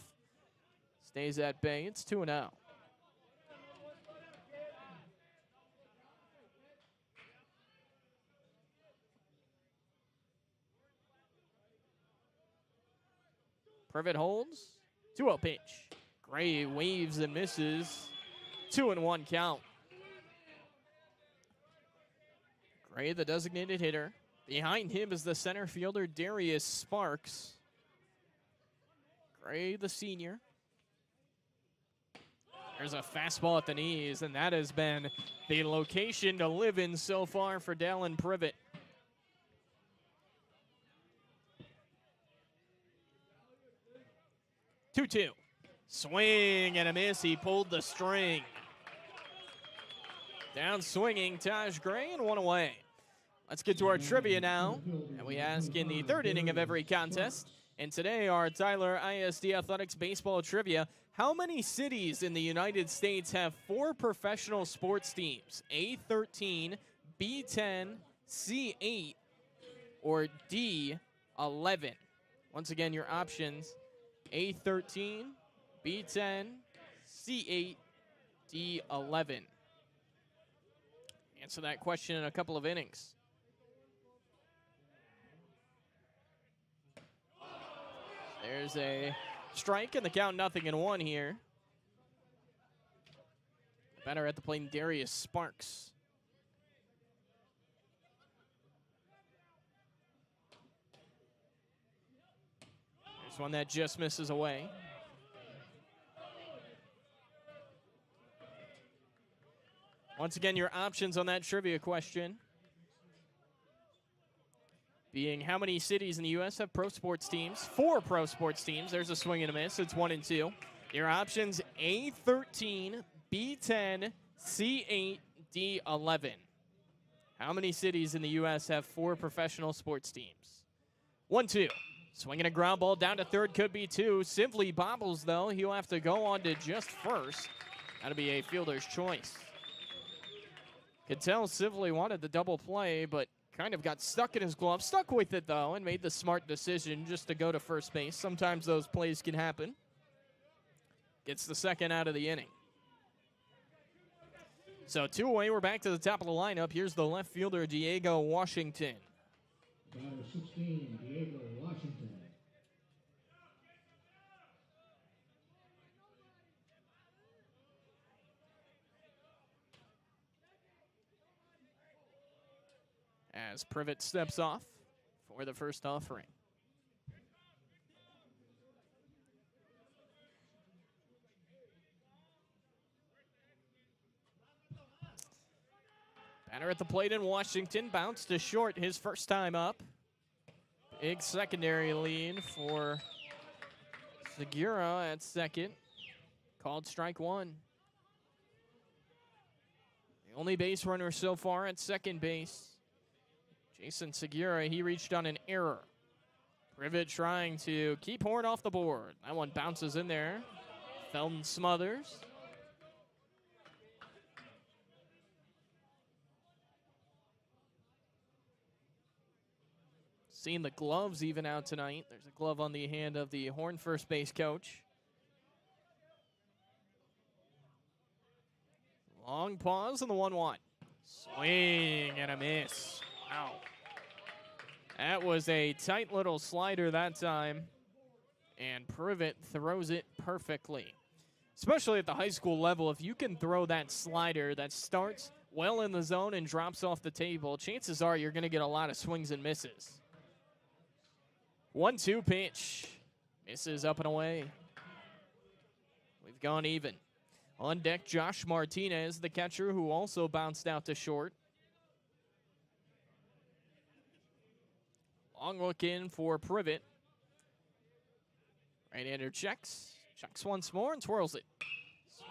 Stays at bay. It's 2-0. Privet holds. 2-0 pitch. Gray waves and misses. 2-1 count. Gray, the designated hitter. Behind him is the center fielder, Darius Sparks. Gray, the senior. There's a fastball at the knees, and that has been the location to live in so far for Dallin Privet. Two. Swing and a miss. He pulled the string. Down swinging, Taj Gray, and 1 away. Let's get to our trivia now. And we ask in the 3rd inning of every contest. And today, our Tyler ISD Athletics baseball trivia. How many cities in the United States have 4 professional sports teams? A13, B10, C8, or D11? Once again, your options, A13, B10, C8, D11. Answer that question in a couple of innings. There's a strike and the count 0-1 here. Better at the plate, Darius Sparks. There's one that just misses away. Once again, your options on that trivia question being how many cities in the U.S. have pro sports teams? 4 pro sports teams. There's a swing and a miss. It's 1-2. Your options, A13, B10, C8, D11. How many cities in the U.S. have 4 professional sports teams? 1-2. Swinging a ground ball down to third, could be 2. Simply bobbles, though. He'll have to go on to just first. That'll be a fielder's choice. Could tell Sibley wanted the double play, but kind of got stuck in his glove. Stuck with it, though, and made the smart decision just to go to first base. Sometimes those plays can happen. Gets the second out of the inning. So 2 away, we're back to the top of the lineup. Here's the left fielder, Diego Washington. Batter 16, Diego Washington. as Privet steps off for the first offering. Batter at the plate in Washington, bounced to short his first time up. Big secondary lead for Segura at second. Called strike one. The only base runner so far at second base. Jason Segura, he reached on an error. Privet trying to keep Horn off the board. That one bounces in there. Felton smothers. Seeing the gloves even out tonight. There's a glove on the hand of the Horn first base coach. Long pause on the 1-1. Swing and a miss. Wow. That was a tight little slider that time. And Privet throws it perfectly. Especially at the high school level, if you can throw that slider that starts well in the zone and drops off the table, chances are you're going to get a lot of swings and misses. 1-2 pitch. Misses up and away. We've gone even. On deck, Josh Martinez, the catcher, who also bounced out to short. Long look in for Privet. Right-hander checks. Checks once more and twirls it.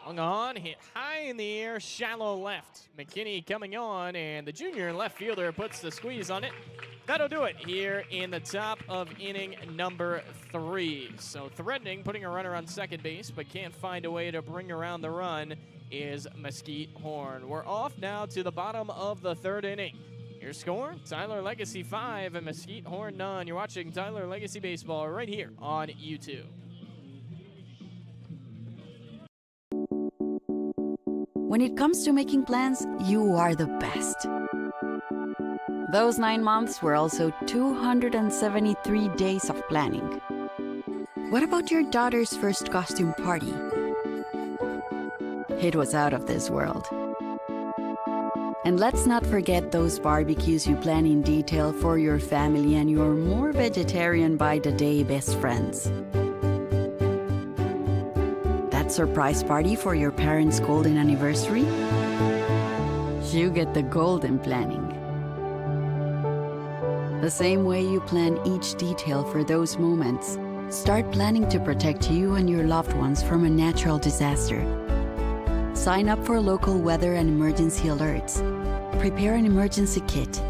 Swung on, hit high in the air, shallow left. McKinney coming on, and the junior left fielder puts the squeeze on it. That'll do it here in the top of inning number 3. So threatening, putting a runner on second base, but can't find a way to bring around the run is Mesquite Horn. We're off now to the bottom of the 3rd inning. Your score, Tyler Legacy 5 and Mesquite Horn none. You're watching Tyler Legacy Baseball right here on YouTube. When it comes to making plans, you are the best. Those 9 months were also 273 days of planning. What about your daughter's first costume party? It was out of this world. And let's not forget those barbecues you plan in detail for your family and your more vegetarian by the day best friends. That surprise party for your parents' golden anniversary? You get the golden planning. The same way you plan each detail for those moments, start planning to protect you and your loved ones from a natural disaster. Sign up for local weather and emergency alerts. Prepare an emergency kit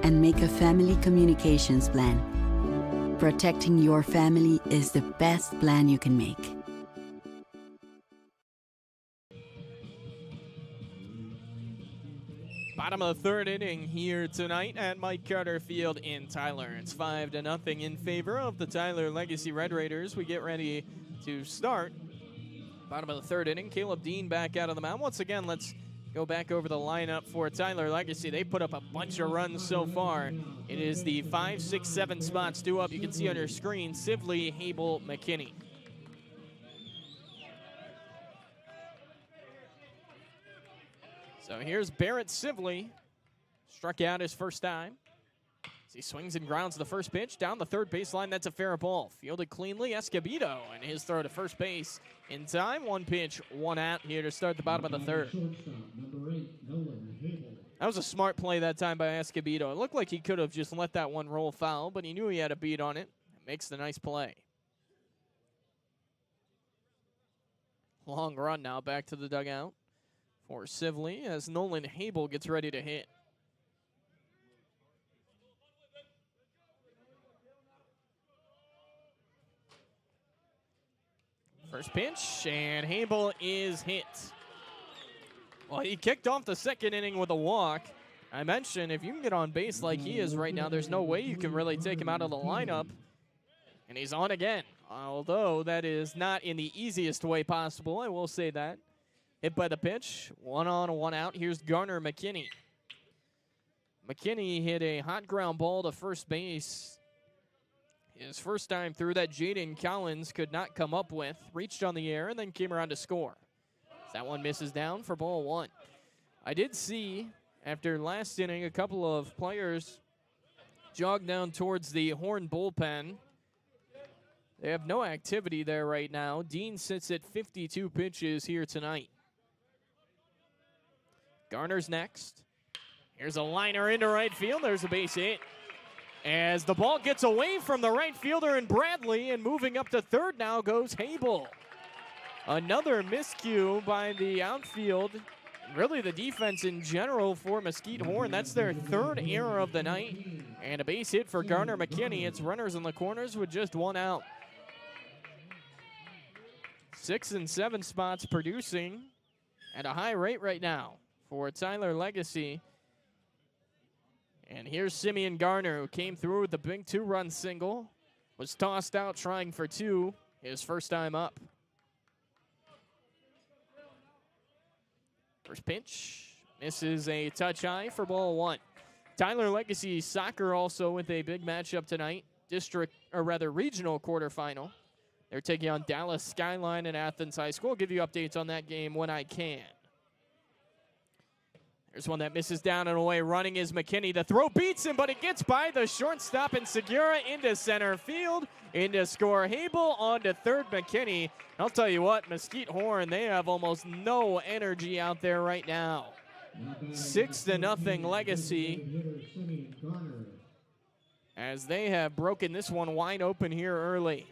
and make a family communications plan. Protecting your family is the best plan you can make. Bottom of the 3rd inning here tonight at Mike Carter Field in Tyler. It's 5-0 in favor of the Tyler Legacy Red Raiders. We get ready to start. Bottom of the 3rd inning, Caleb Dean back out of the mound. Once again, let's go back over the lineup for Tyler Legacy. They put up a bunch of runs so far. It is the 5, 6, 7 spots due up. You can see on your screen, Sibley, Hable, McKinney. So here's Barrett Sibley. Struck out his first time. As he swings and grounds the first pitch down the third baseline. That's a fair ball. Fielded cleanly. Escobedo and his throw to first base in time. 1 pitch, 1 out here to start the bottom of the 3rd. That was a smart play that time by Escobedo. It looked like he could have just let that one roll foul, but he knew he had a beat on it. Makes the nice play. Long run now back to the dugout for Sibley as Nolan Hable gets ready to hit. First pitch, and Hable is hit. Well, he kicked off the 2nd inning with a walk. I mentioned if you can get on base like he is right now, there's no way you can really take him out of the lineup. And he's on again, although that is not in the easiest way possible, I will say that. Hit by the pitch, 1 on, 1 out. Here's Garner McKinney. McKinney hit a hot ground ball to first base. His first time through that Jaden Collins could not come up with. Reached on the air and then came around to score. That one misses down for ball 1. I did see, after last inning, a couple of players jog down towards the Horn bullpen. They have no activity there right now. Dean sits at 52 pitches here tonight. Garner's next. Here's a liner into right field. There's a base hit. As the ball gets away from the right fielder in Bradley, and moving up to third now goes Hable. Another miscue by the outfield. Really the defense in general for Mesquite Horn. That's their third error of the night. And a base hit for Garner McKinney. It's runners in the corners with just one out. 6 and 7 spots producing at a high rate right now for Tyler Legacy. And here's Simeon Garner, who came through with the big 2-run single. Was tossed out trying for 2, his first time up. First pitch, misses a touch high for ball 1. Tyler Legacy soccer also with a big matchup tonight. Regional quarterfinal. They're taking on Dallas Skyline and Athens High School. I'll give you updates on that game when I can. There's one that misses down and away. Running is McKinney. The throw beats him, but it gets by the shortstop and Segura into center field. Into score Hable, on to third McKinney. I'll tell you what, Mesquite Horn, they have almost no energy out there right now. 6-0 Legacy, as they have broken this one wide open here early.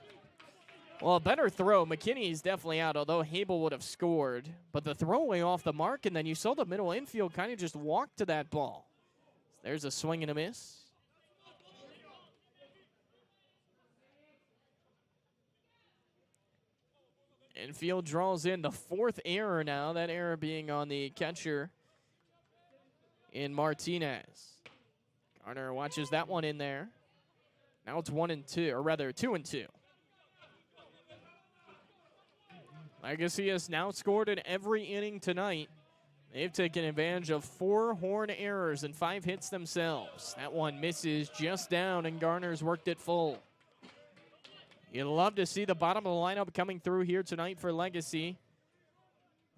Well, a better throw. McKinney is definitely out, although Hable would have scored. But the throwaway off the mark, and then you saw the middle infield kind of just walk to that ball. There's a swing and a miss. Infield draws in the 4th error now, that error being on the catcher in Martinez. Garner watches that one in there. Now it's 1-2, or rather 2-2. Legacy has now scored in every inning tonight. They've taken advantage of 4 Horn errors and 5 hits themselves. That one misses just down, and Garner's worked it full. You'd love to see the bottom of the lineup coming through here tonight for Legacy.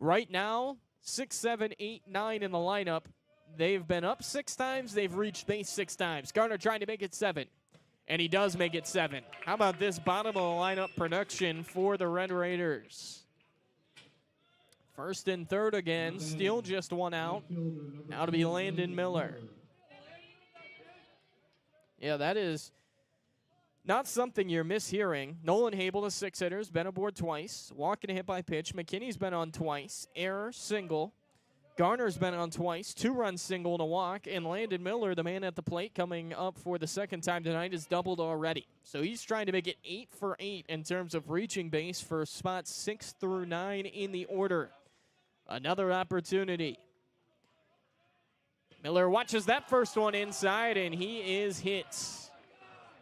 Right now, 6, 7, 8, 9 in the lineup. They've been up 6 times. They've reached base 6 times. Garner trying to make it 7. And he does make it 7. How about this bottom of the lineup production for the Red Raiders? First and third again, still just 1 out. Now to be Landon Miller. Yeah, that is not something you're mishearing. Nolan Hable, the 6-hitter's been aboard twice. Walking a hit by pitch. McKinney's been on twice. Error, single. Garner's been on twice. 2-run single and a walk. And Landon Miller, the man at the plate, coming up for the second time tonight, has doubled already. So he's trying to make it 8 for 8 in terms of reaching base for spots 6 through 9 in the order. Another opportunity. Miller watches that first one inside, and he is hit.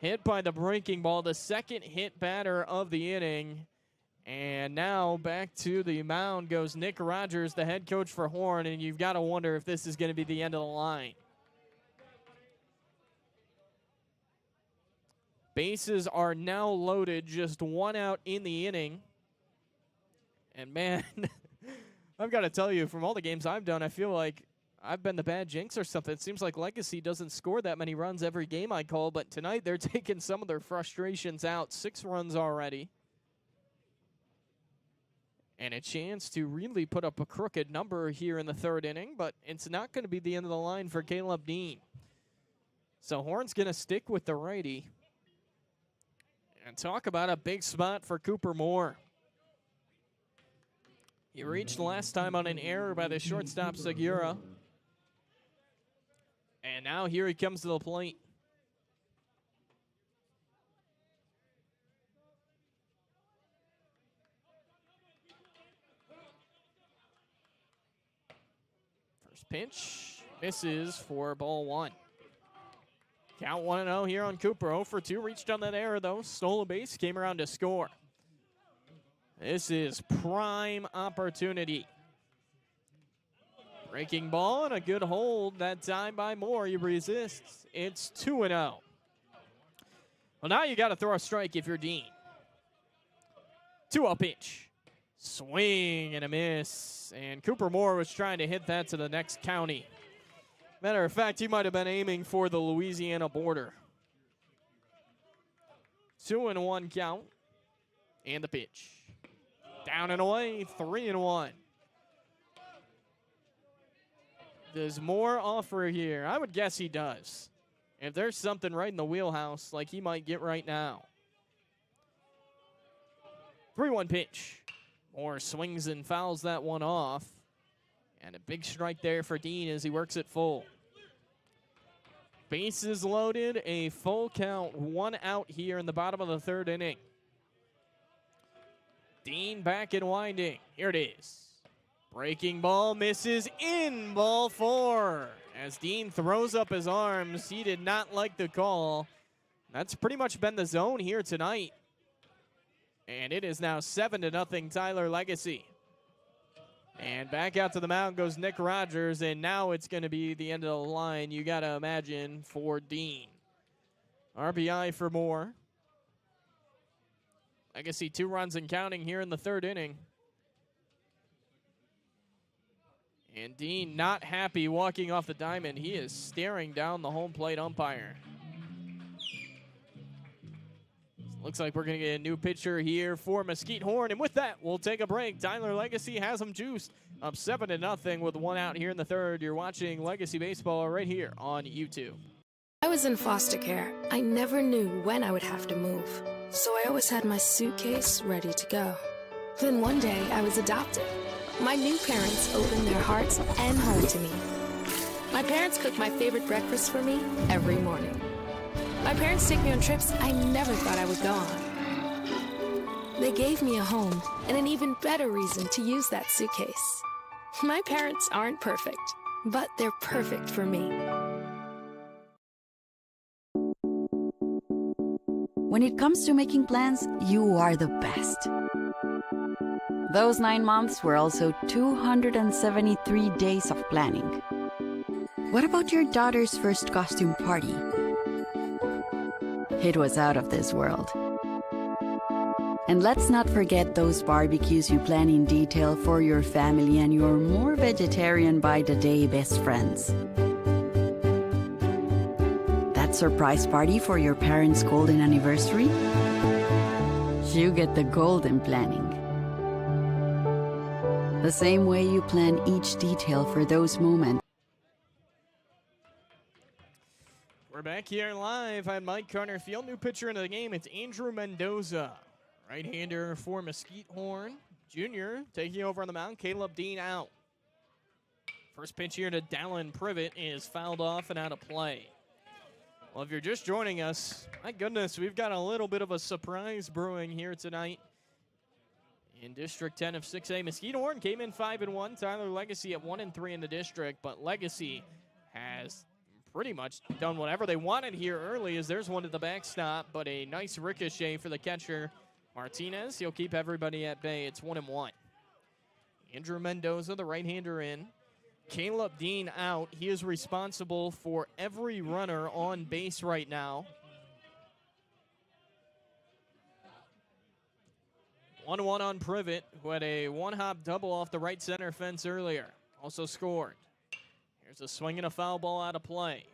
Hit by the breaking ball, the second hit batter of the inning. And now back to the mound goes Nick Rogers, the head coach for Horn, and you've got to wonder if this is going to be the end of the line. Bases are now loaded, just 1 out in the inning. And man, I've got to tell you, from all the games I've done, I feel like I've been the bad jinx or something. It seems like Legacy doesn't score that many runs every game I call, but tonight they're taking some of their frustrations out. 6 runs already. And a chance to really put up a crooked number here in the 3rd inning, but it's not going to be the end of the line for Caleb Dean. So Horn's going to stick with the righty. And talk about a big spot for Cooper Moore. He reached last time on an error by the shortstop Segura. And now here he comes to the plate. First pitch misses for ball 1. Count 1-0 here on Cooper. 0 for 2, reached on that error though. Stole a base, came around to score. This is prime opportunity. Breaking ball and a good hold that time by Moore. He resists. It's 2-0. Well, now you got to throw a strike if you're Dean. 2-0 pitch. Swing and a miss. And Cooper Moore was trying to hit that to the next county. Matter of fact, he might have been aiming for the Louisiana border. 2-1 count. And the pitch. Down and away, 3-1. Does Moore offer here? I would guess he does. If there's something right in the wheelhouse like he might get right now. 3-1 pitch. Moore swings and fouls that one off. And a big strike there for Dean as he works it full. Bases loaded, a full count, 1 out here in the bottom of the 3rd inning. Dean back and winding. Here it is. Breaking ball misses in ball 4. As Dean throws up his arms, he did not like the call. That's pretty much been the zone here tonight. And it is now 7-0 Tyler Legacy. And back out to the mound goes Nick Rogers, and now it's going to be the end of the line, you got to imagine, for Dean. RBI for Moore. Legacy 2 runs and counting here in the 3rd inning. And Dean not happy walking off the diamond. He is staring down the home plate umpire. Looks like we're going to get a new pitcher here for Mesquite Horn. And with that, we'll take a break. Tyler Legacy has them juiced up 7-0 with 1 out here in the 3rd. You're watching Legacy Baseball right here on YouTube. I was in foster care. I never knew when I would have to move. So I always had my suitcase ready to go. Then one day I was adopted. My new parents opened their hearts and home to me. My parents cook my favorite breakfast for me every morning. My parents take me on trips I never thought I would go on. They gave me a home and an even better reason to use that suitcase. My parents aren't perfect, but they're perfect for me. When it comes to making plans, you are the best. Those 9 months were also 273 days of planning. What about your daughter's first costume party? It was out of this world. And let's not forget those barbecues you plan in detail for your family and your more vegetarian by the day best friends. That surprise party for your parents' golden anniversary? You get the golden planning. The same way you plan each detail for those moments. We're back here live at Mike Carter Field. New pitcher into the game. It's Andrew Mendoza. Right-hander for Mesquite Horn. Junior taking over on the mound. Caleb Dean out. First pitch here to Dallin Privet is fouled off and out of play. Well, if you're just joining us, my goodness, we've got a little bit of a surprise brewing here tonight. In District 10 of 6A, Mesquite Horn came in 5-1. Tyler Legacy at 1-3 in the district, but Legacy has pretty much done whatever they wanted here early, as there's one at the backstop, but a nice ricochet for the catcher, Martinez. He'll keep everybody at bay. It's 1-1. Andrew Mendoza, the right-hander, in. Caleb Dean out. He is responsible for every runner on base right now. 1-1 on Privet, who had a one-hop double off the right center fence earlier. Also scored. Here's a swing and a foul ball out of play.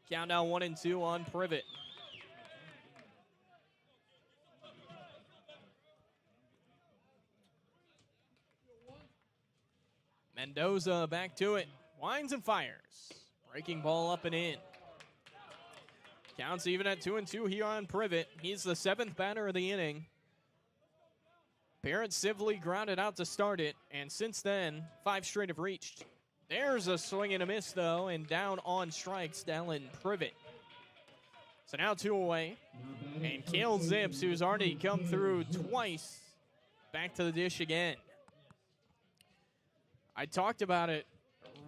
Count now 1-2 on Privet. Mendoza back to it. Winds and fires. Breaking ball up and in. Counts even at 2-2 here on Privet. He's the 7th batter of the inning. Parent Sibley grounded out to start it, and since then, 5 straight have reached. There's a swing and a miss, though, and down on strikes, Dallin Privet. So now 2 away, and Cale Zips, who's already come through twice, back to the dish again. I talked about it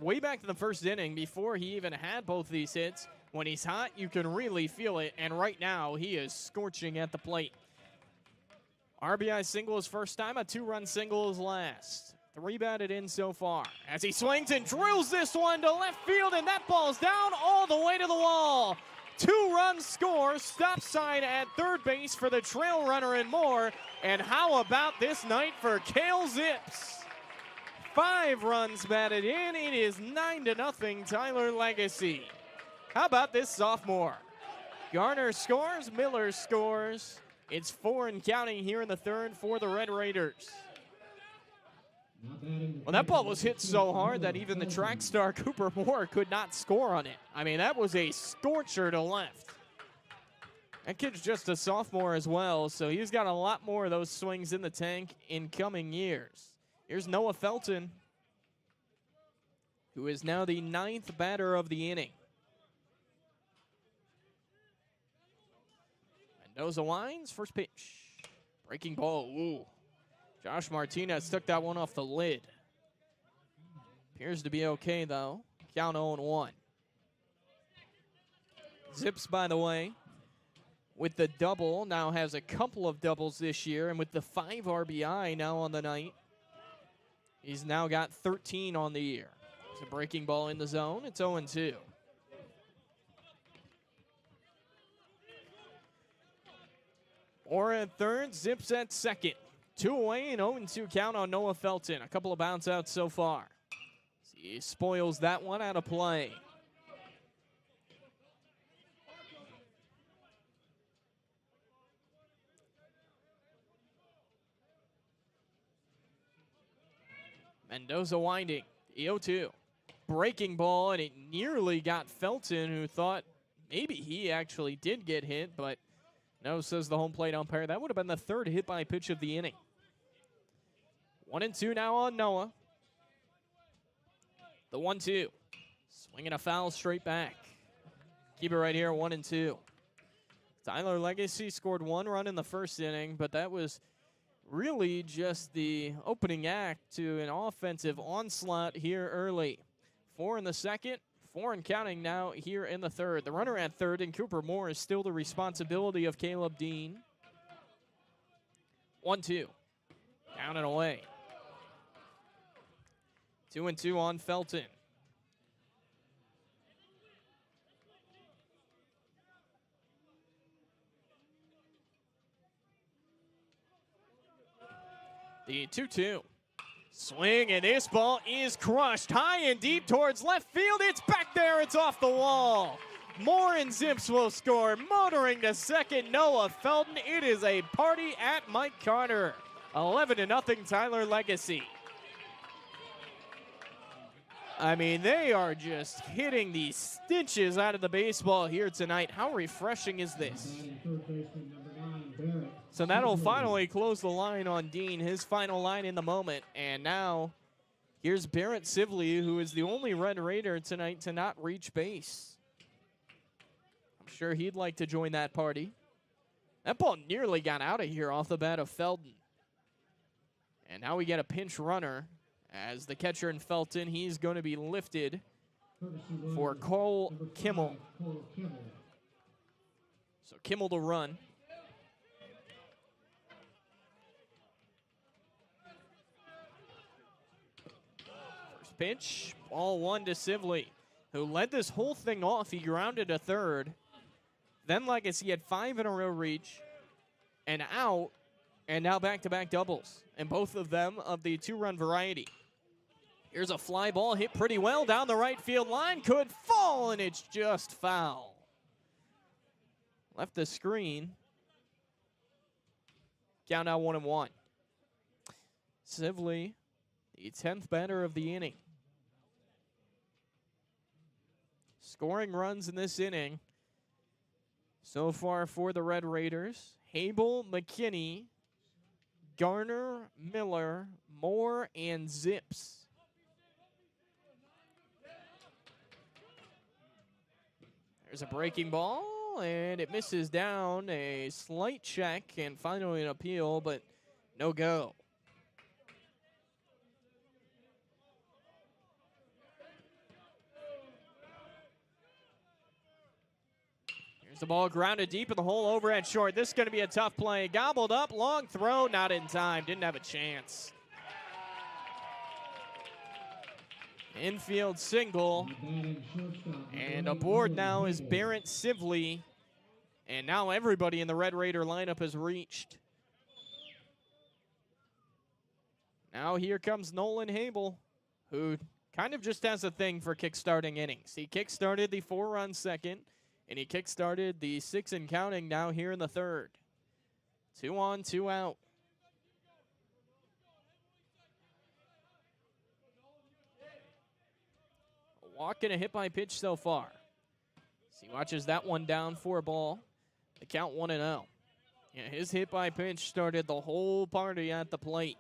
way back in the first inning before he even had both these hits. When he's hot, you can really feel it, and right now, he is scorching at the plate. RBI single his first time, a 2-run single his last. 3 batted in so far. As he swings and drills this one to left field, and that ball's down all the way to the wall. 2-run score, stop sign at third base for the trail runner and more. And how about this night for Cale Zips? 5 runs batted in. It is 9-0 Tyler Legacy. How about this sophomore? Garner scores, Miller scores. It's 4 and counting here in the third for the Red Raiders. Well, that ball was hit so hard that even the track star Cooper Moore could not score on it. I mean, that was a scorcher to left. That kid's just a sophomore as well, so he's got a lot more of those swings in the tank in coming years. Here's Noah Felton, who is now the 9th batter of the inning. Mendoza winds, first pitch. Breaking ball, ooh. Josh Martinez took that one off the lid. Appears to be okay, though. Count 0-1. Zips, by the way, with the double, now has a couple of doubles this year, and with the 5 RBI now on the night, he's now got 13 on the year. It's a breaking ball in the zone. It's 0-2. Moore at third, Zips at second. 2 away and 0-2 count on Noah Felton. A couple of bounce outs so far. He spoils that one out of play. Mendoza winding, the 0-2. Breaking ball, and it nearly got Felton, who thought maybe he actually did get hit, but no, says the home plate umpire. That would have been the 3rd hit by pitch of the inning. 1-2 now on Noah. The 1-2. Swinging a foul straight back. Keep it right here, 1-2. Tyler Legacy scored 1 run in the first inning, but that was really just the opening act to an offensive onslaught here early. 4 in the second, 4 and counting now here in the third. The runner at third, and Cooper Moore, is still the responsibility of Caleb Dean. 1-2. Down and away. 2-2 on Felton. The 2-2. Swing, and this ball is crushed high and deep towards left field. It's back there. It's off the wall. Moore and Zips will score. Motoring to second, Noah Felton. It is a party at Mike Carter. 11-0 Tyler Legacy. I mean, they are just hitting the stitches out of the baseball here tonight. How refreshing is this? So that'll finally close the line on Dean, his final line in the moment. And now here's Barrett Sibley, who is the only Red Raider tonight to not reach base. I'm sure he'd like to join that party. That ball nearly got out of here off the bat of Felton. And now we get a pinch runner as the catcher in Felton. He's going to be lifted for Cole Kimmel. So Kimmel to run. First pitch, ball 1 to Sibley, who led this whole thing off. He grounded to third. Then Legacy had 5 in a row reach and out, and now back-to-back doubles, and both of them of the 2-run variety. Here's a fly ball hit pretty well down the right field line. Could fall, and it's just foul. Left the screen. Count now 1-1. Sibley, the 10th batter of the inning. Scoring runs in this inning so far for the Red Raiders: Hable, McKinney, Garner, Miller, Moore, and Zips. There's a breaking ball, and it misses down. A slight check, and finally an appeal, but no go. Here's the ball grounded deep in the hole over at short. This is going to be a tough play. Gobbled up, long throw, not in time. Didn't have a chance. Infield single, and aboard now is Barrett Sibley, and now everybody in the Red Raider lineup has reached. Now here comes Nolan Hable, who kind of just has a thing for kick-starting innings. He kick-started the 4-run second And he kick-started the 6 and counting now here in the third. 2 on, 2 out. A walk and a hit by pitch so far. So he watches that one down for a ball. The count 1-0. Yeah, his hit by pitch started the whole party at the plate.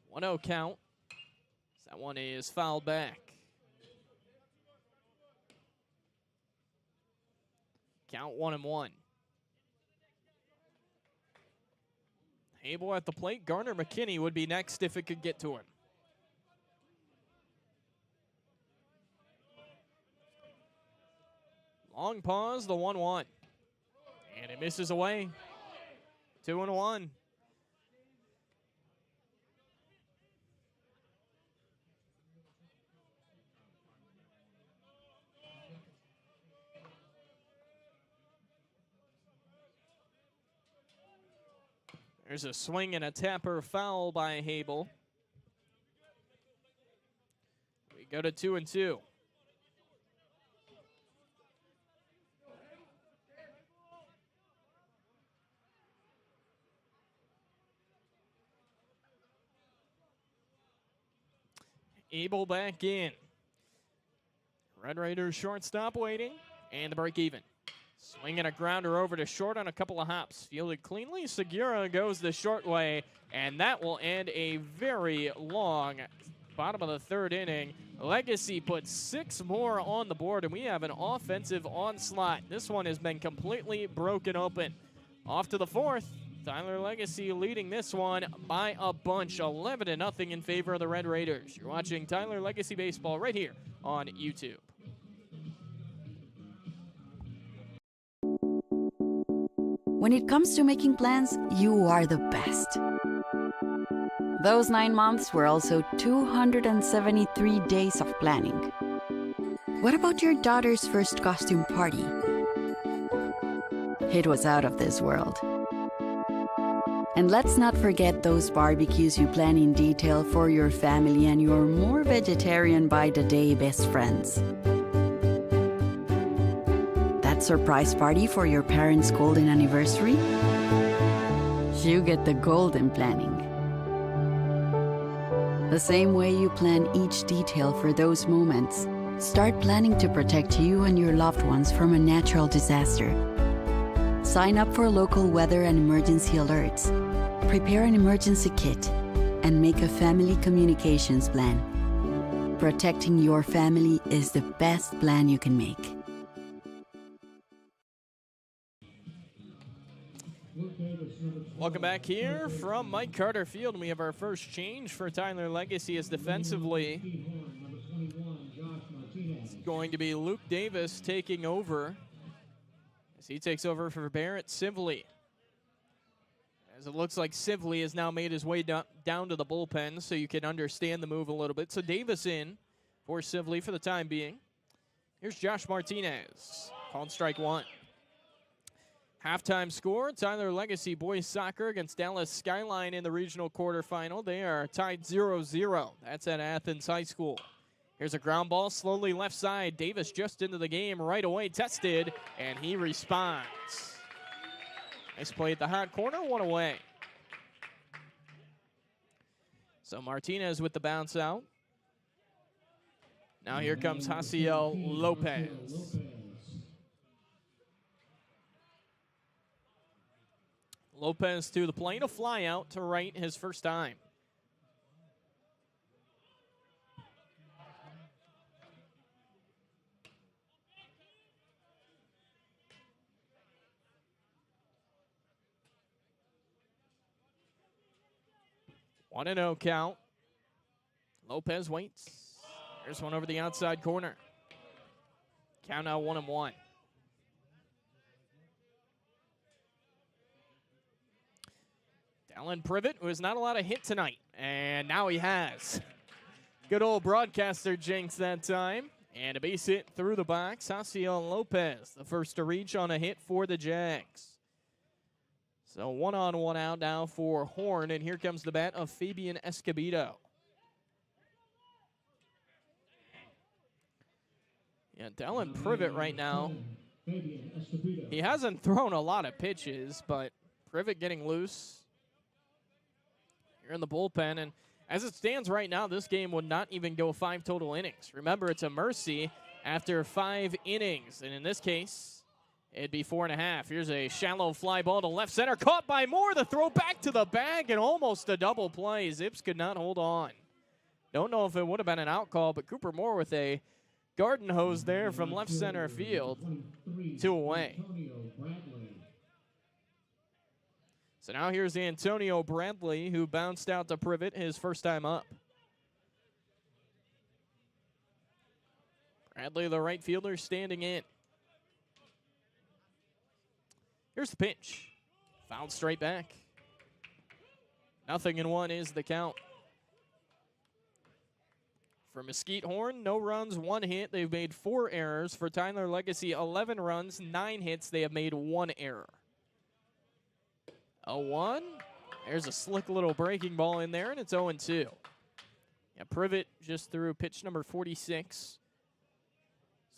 One-0 count. That one is fouled back. Count 1-1. Abel at the plate. Garner McKinney would be next if it could get to him. Long pause, the 1-1. And it misses away. 2-1. There's a swing and a tapper foul by Habel. We go to 2-2. Abel back in. Red Raiders shortstop waiting, and the break even. Swinging a grounder over to short on a couple of hops. Fielded cleanly. Segura goes the short way, and that will end a very long bottom of the third inning. Legacy puts 6 more on the board, and we have an offensive onslaught. This one has been completely broken open. Off to the fourth. Tyler Legacy leading this one by a bunch, 11-0 in favor of the Red Raiders. You're watching Tyler Legacy Baseball right here on YouTube. When it comes to making plans, you are the best. Those 9 months were also 273 days of planning. What about your daughter's first costume party? It was out of this world. And let's not forget those barbecues you plan in detail for your family and your more vegetarian by the day best friends. That surprise party for your parents' golden anniversary? You get the golden planning. The same way you plan each detail for those moments, start planning to protect you and your loved ones from a natural disaster. Sign up for local weather and emergency alerts. Prepare an emergency kit and make a family communications plan. Protecting your family is the best plan you can make. Welcome back here from Mike Carter Field. We have our first change for Tyler Legacy as defensively. It's going to be Luke Davis taking over as he takes over for Barrett Sivley. As it looks like Sivley has now made his way down to the bullpen, so you can understand the move a little bit. So Davis in for Sivley for the time being. Here's Josh Martinez, called strike 1. Halftime score, Tyler Legacy boys soccer against Dallas Skyline in the regional quarterfinal. They are tied 0-0. That's at Athens High School. Here's a ground ball, slowly left side. Davis just into the game right away, tested, and he responds. Nice play at the hot corner, 1 away. So Martinez with the bounce out. Now here comes Hasiel Lopez. Lopez to the plate, a fly out to right his first time. One and 0 count. Lopez waits. There's one over the outside corner. Count now 1-1. Dallin Privet, who has not allowed a hit tonight, and now he has. Good old broadcaster jinx that time. And a base hit through the box. Hasiel Lopez, the first to reach on a hit for the Jags. So 1 on 1 out now for Horn, and here comes the bat of Fabian Escobedo. Yeah, Dallin Privet right now, Fabian Escobedo. he hasn't thrown a lot of pitches, but Privet getting loose here in the bullpen. And as it stands right now, this game would not even go 5 total innings. Remember, it's a mercy after 5 innings. And in this case, it'd be 4.5. Here's a shallow fly ball to left center. Caught by Moore. The throw back to the bag and almost a double play. Zips could not hold on. Don't know if it would have been an out call, but Cooper Moore with a garden hose there from left center field. 2 away. Antonio Bradley. So now here's Antonio Bradley, who bounced out to Privet his first time up. Bradley, the right fielder, standing in. Here's the pitch. Fouled straight back. 0-1 is the count. For Mesquite Horn, no runs, 1 hit. They've made 4 errors. For Tyler Legacy, 11 runs, 9 hits. They have made 1 error. 0-1. There's a slick little breaking ball in there, and it's 0-2. Yeah, Privet just threw pitch number 46.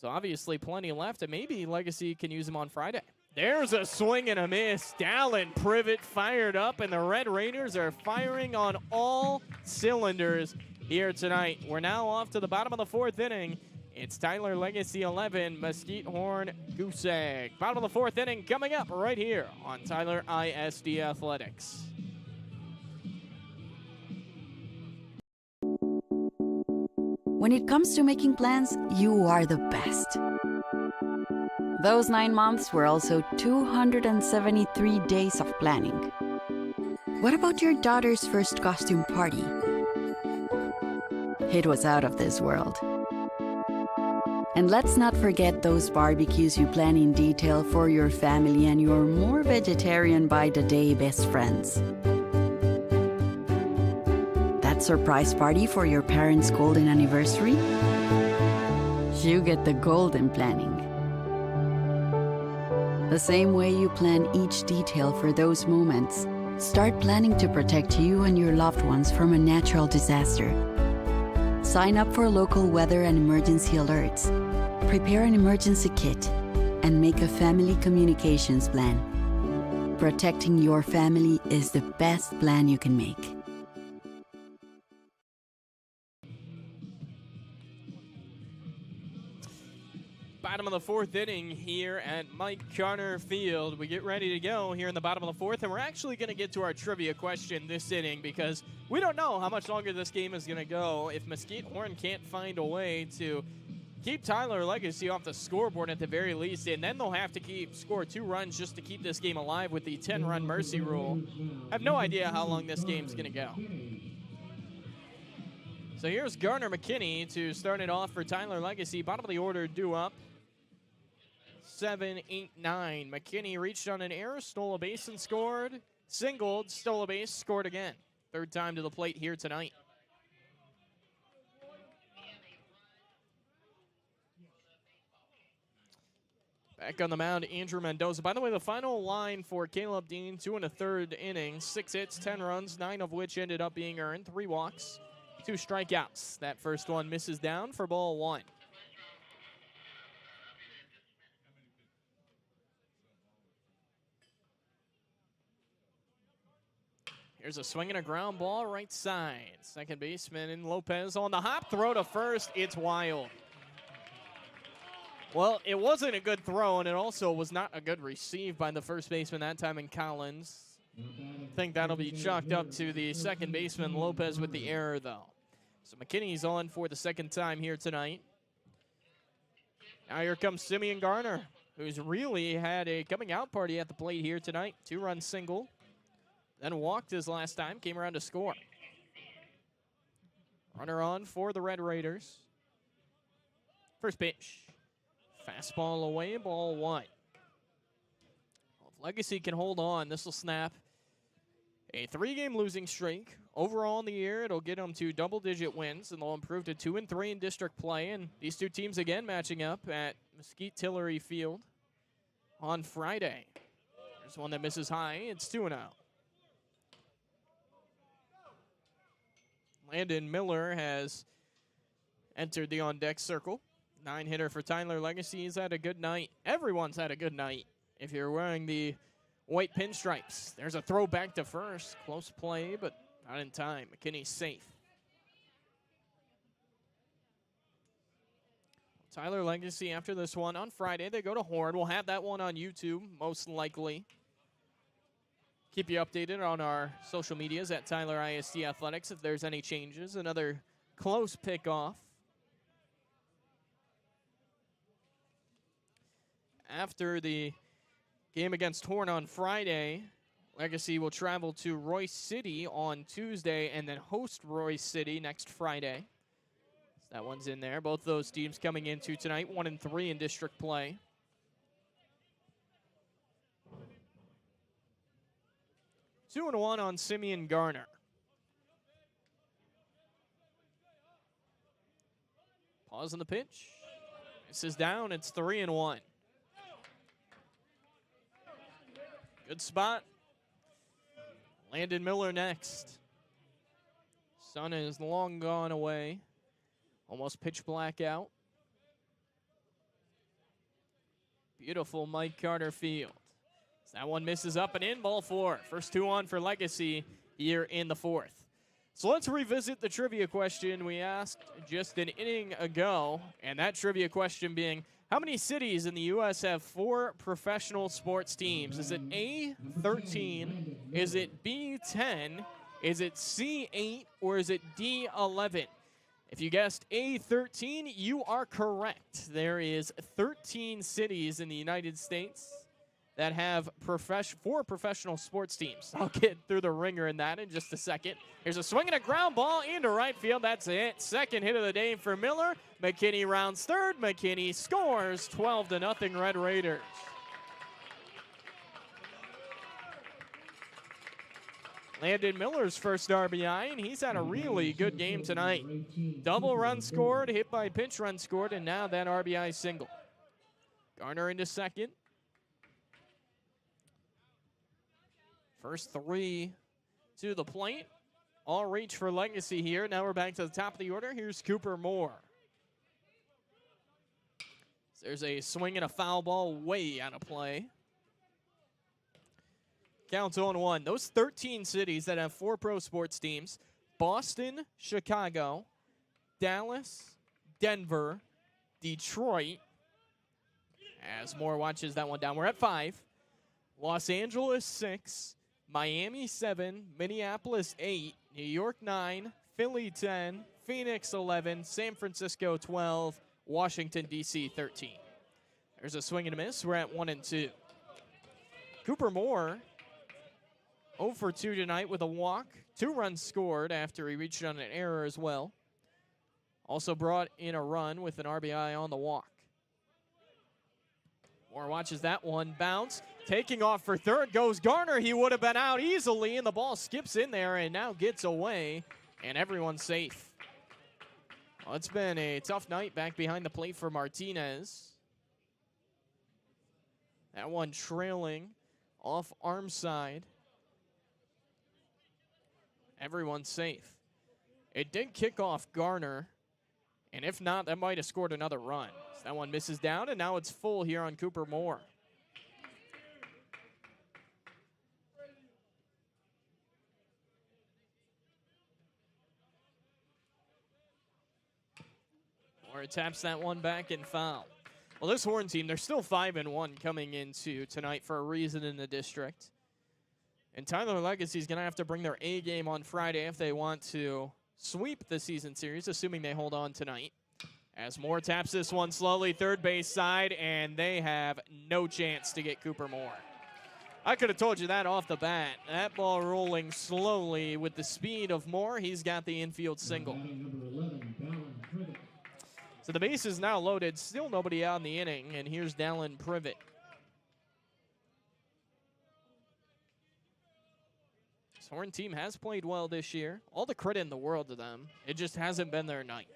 So obviously plenty left, and maybe Legacy can use him on Friday. There's a swing and a miss. Dallin Privet fired up, and the Red Raiders are firing on all cylinders here tonight. We're now off to the bottom of the 4th inning. It's Tyler Legacy 11, Mesquite Horn Goose Egg. Bottom of the 4th inning coming up right here on Tyler ISD Athletics. When it comes to making plans, you are the best. Those 9 months were also 273 days of planning. What about your daughter's first costume party? It was out of this world. And let's not forget those barbecues you plan in detail for your family and your more vegetarian by the day best friends. That surprise party for your parents' golden anniversary? You get the golden planning. The same way you plan each detail for those moments, start planning to protect you and your loved ones from a natural disaster. Sign up for local weather and emergency alerts. Prepare an emergency kit and make a family communications plan. Protecting your family is the best plan you can make. Bottom of the 4th inning here at Mike Carter Field. We get ready to go here in the bottom of the 4th, and we're actually going to get to our trivia question this inning because we don't know how much longer this game is going to go. If Mesquite Horn can't find a way to keep Tyler Legacy off the scoreboard at the very least, and then they'll have to score 2 runs just to keep this game alive with the 10-run mercy rule. I have no idea how long this game's going to go. So here's Garner McKinney to start it off for Tyler Legacy. Bottom of the order due up. 7, 8, 9. McKinney reached on an error, stole a base and scored. Singled, stole a base, scored again. 3rd time to the plate here tonight. Back on the mound, Andrew Mendoza. By the way, the final line for Caleb Dean, 2 1/3 innings, 6 hits, 10 runs, 9 of which ended up being earned, 3 walks, 2 strikeouts. That first one misses down for ball 1. Here's a swing and a ground ball right side. Second baseman in Lopez on the hop, throw to first. It's wild. Well, it wasn't a good throw, and it also was not a good receive by the first baseman that time in Collins. I think that'll be chalked up to the second baseman, Lopez, with the error, though. So McKinney's on for the 2nd time here tonight. Now here comes Simeon Garner, who's really had a coming-out party at the plate here tonight. 2-run single. Then walked his last time, came around to score. Runner on for the Red Raiders. First pitch. Fastball away, ball 1. Well, if Legacy can hold on, this will snap a 3-game losing streak. Overall in the year, it'll get them to double-digit wins, and they'll improve to 2-3 in district play. And these 2 teams again matching up at Mesquite Tillery Field on Friday. There's one that misses high. It's 2-0. Landon Miller has entered the on-deck circle. 9-hitter for Tyler Legacy. He's had a good night. Everyone's had a good night if you're wearing the white pinstripes. There's a throw back to first. Close play, but not in time. McKinney's safe. Tyler Legacy after this one on Friday. They go to Horn. We'll have that one on YouTube, most likely. Keep you updated on our social medias at Tyler ISD Athletics if there's any changes. Another close pickoff. After the game against Horn on Friday, Legacy will travel to Royce City on Tuesday and then host Royce City next Friday. That one's in there. Both those teams coming into tonight, 1-3 in district play. Two and 1 on Simeon Garner. Pause on the pitch. This is down. It's 3-1. Good spot. Landon Miller next. Sun is long gone away. Almost pitch black out. Beautiful Mike Carter field. That one misses up and in, ball 4. First 2 on for Legacy here in the 4th. So let's revisit the trivia question we asked just an inning ago. And that trivia question being, how many cities in the U.S. have 4 professional sports teams? Is it A, 13? Is it B, 10? Is it C, 8? Or is it D, 11? If you guessed A13, you are correct. There is 13 cities in the United States that have 4 professional sports teams. I'll get through the ringer in that in just a second. Here's a swing and a ground ball into right field. That's it. Second hit of the day for Miller. McKinney rounds third. McKinney scores 12-0 Red Raiders. Landon Miller's first RBI, and he's had a really good game tonight. Double run scored, hit by pitch run scored, and now that RBI single. Garner into second. First 3 to the plate. All reach for Legacy here. Now we're back to the top of the order. Here's Cooper Moore. There's a swing and a foul ball way out of play. Counts 0-1. Those 13 cities that have 4 pro sports teams, Boston, Chicago, Dallas, Denver, Detroit. As Moore watches that one down, we're at 5. Los Angeles 6, Miami 7, Minneapolis 8, New York 9, Philly 10, Phoenix 11, San Francisco 12, Washington, D.C. 13. There's a swing and a miss. We're at 1-2. Cooper Moore 0 for 2 tonight with a walk. 2 runs scored after he reached on an error as well. Also brought in a run with an RBI on the walk. Moore watches that one bounce. Taking off for third goes Garner. He would have been out easily, and the ball skips in there and now gets away, and everyone's safe. Well, it's been a tough night back behind the plate for Martinez. That one trailing off arm side. Everyone's safe. It did kick off Garner, and if not, that might have scored another run. So that one misses down, and now it's full here on Cooper Moore. Moore taps that one back and foul. Well, this Horn team, they're still 5-1 coming into tonight for a reason in the district. And Tyler Legacy is going to have to bring their A game on Friday if they want to sweep the season series, assuming they hold on tonight. As Moore taps this one slowly, third base side, and they have no chance to get Cooper Moore. I could have told you that off the bat. That ball rolling slowly with the speed of Moore. He's got the infield single. So the base is now loaded. Still nobody out in the inning, and here's Dallin Privet. This Horn team has played well this year. All the credit in the world to them. It just hasn't been their night.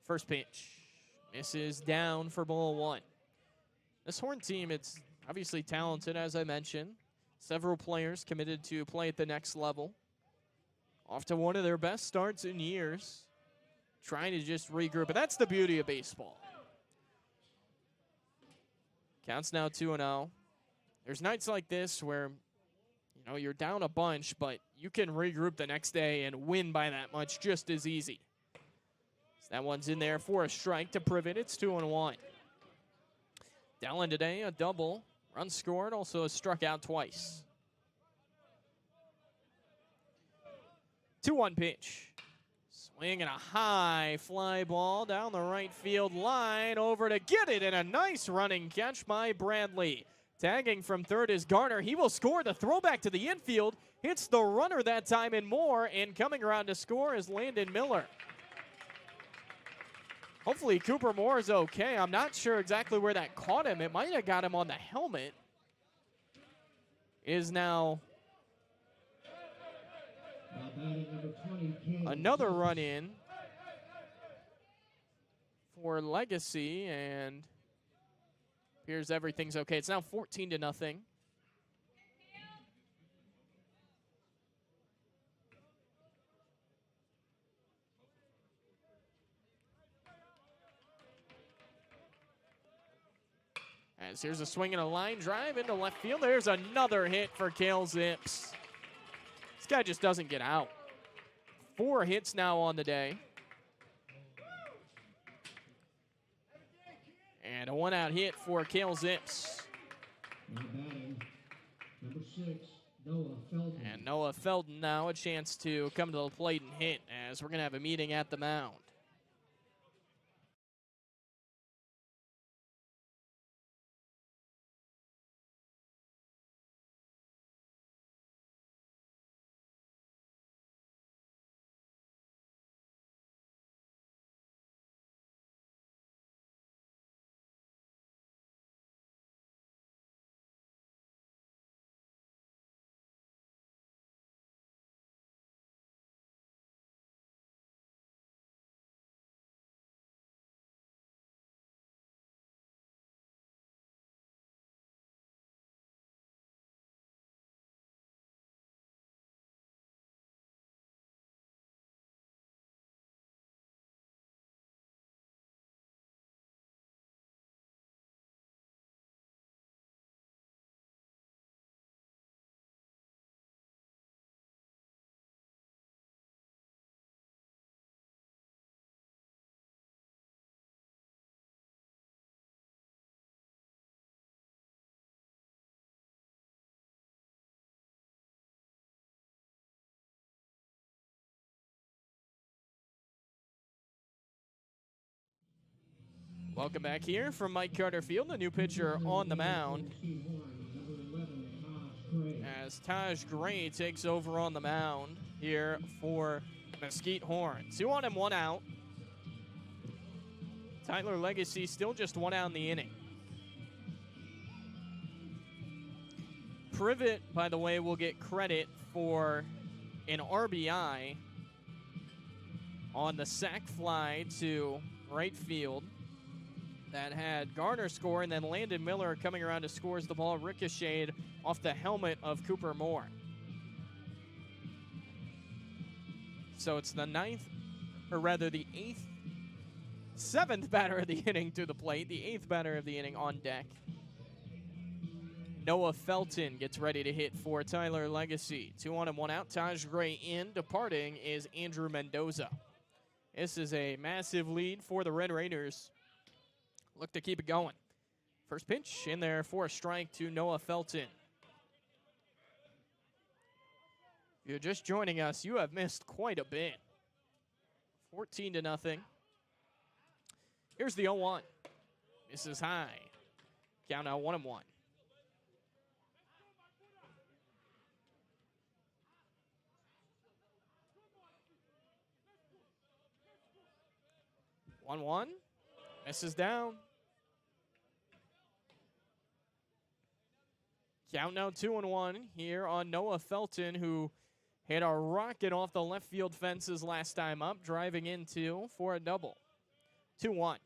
First pitch. Misses down for ball 1. This Horn team, it's obviously talented, as I mentioned. Several players committed to play at the next level. Off to one of their best starts in years. trying to just regroup. And that's the beauty of baseball. Counts now 2-0. There's nights like this where, you know, you're down a bunch, but you can regroup the next day and win by that much just as easy. So that one's in there for a strike to Privet. It's 2-1. Dallin today, a double. Run scored, also struck out twice. 2-1 pitch. Swing and a high fly ball down the right field line over to get it, and a nice running catch by Bradley. Tagging from third is Garner. He will score. The throwback to the infield. Hits the runner that time and more, and coming around to score is Landon Miller. Hopefully Cooper Moore is okay. I'm not sure exactly where that caught him. It might have got him on the helmet. Is now another run in for Legacy, and appears everything's okay. It's now 14-0. As here's a swing and a line drive into left field. There's another hit for Cale Zips. This guy just doesn't get out. 4 hits now on the day. And a 1-out hit for Cale Zips. Number 6, Noah Felton. And Noah Felton now a chance to come to the plate and hit, as we're going to have a meeting at the mound. Welcome back here from Mike Carter Field, the new pitcher on the mound. As Taj Gray takes over on the mound here for Mesquite Horn. 2-on and 1 out. Tyler Legacy still just 1 out in the inning. Privet, by the way, will get credit for an RBI on the sac fly to right field that had Garner score, and then Landon Miller coming around to score as the ball ricocheted off the helmet of Cooper Moore. So it's the seventh batter of the inning to the plate, the 8th batter of the inning on deck. Noah Felton gets ready to hit for Tyler Legacy. 2-on and 1 out. Taj Gray in. Departing is Andrew Mendoza. This is a massive lead for the Red Raiders. Look to keep it going. First pitch in there for a strike to Noah Felton. If you're just joining us, you have missed quite a bit. 14-0. Here's the 0-1. This is high. Count now 1-1. 1-1. Misses down. Count now 2-1 here on Noah Felton, who hit a rocket off the left field fences last time up, driving into for a double. 2-1.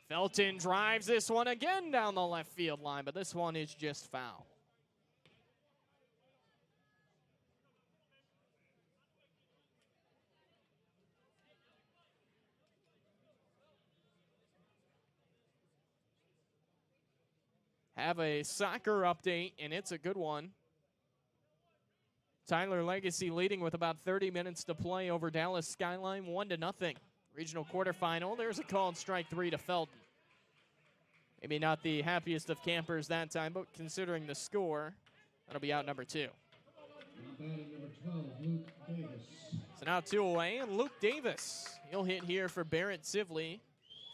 Felton drives this one again down the left field line, but this one is just foul. have a soccer update, and it's a good one. Tyler Legacy leading with about 30 minutes to play over Dallas Skyline, 1-0. Regional quarterfinal. There's a called strike 3 to Felton. Maybe not the happiest of campers that time, but considering the score, that'll be out number 2. Batting number 12, Luke Davis. So now 2 away, and Luke Davis. He'll hit here for Barrett Sivley.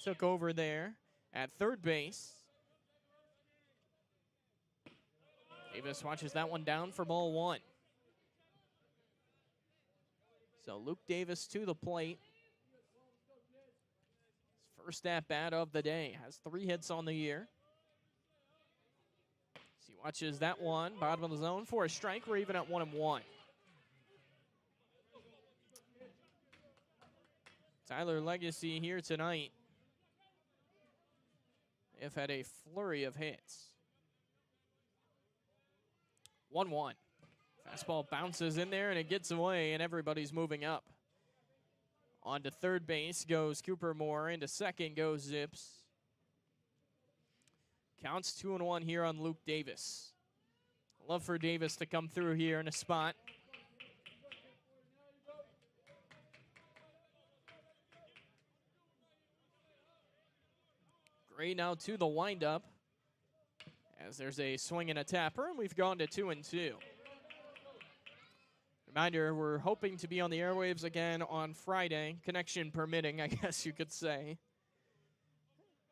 Took over there at third base. Davis watches that one down for ball 1. So Luke Davis to the plate. His first at-bat of the day. Has 3 hits on the year. So he watches that one, bottom of the zone for a strike. We're even at 1-1. Tyler Legacy here tonight. They've had a flurry of hits. 1-1. Fastball bounces in there, and it gets away, and everybody's moving up. On to third base goes Cooper Moore. Into second goes Zips. Counts 2-1 here on Luke Davis. Love for Davis to come through here in a spot. Gray now to the windup, as there's a swing and a tapper, and we've gone to 2-2. Reminder, we're hoping to be on the airwaves again on Friday, connection permitting, I guess you could say,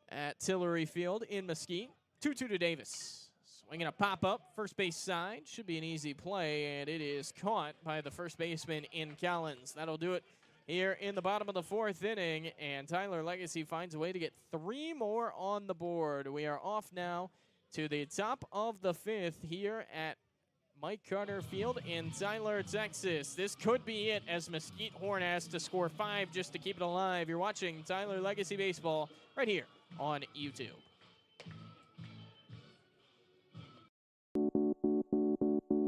at Tillery Field in Mesquite. 2-2 to Davis. Swinging a pop-up, first base side. Should be an easy play, and it is caught by the first baseman in Collins. That'll do it here in the bottom of the 4th inning, and Tyler Legacy finds a way to get 3 more on the board. We are off now to the top of the 5th here at Mike Carter Field in Tyler, Texas. This could be it, as Mesquite Horn has to score 5 just to keep it alive. You're watching Tyler Legacy Baseball right here on YouTube.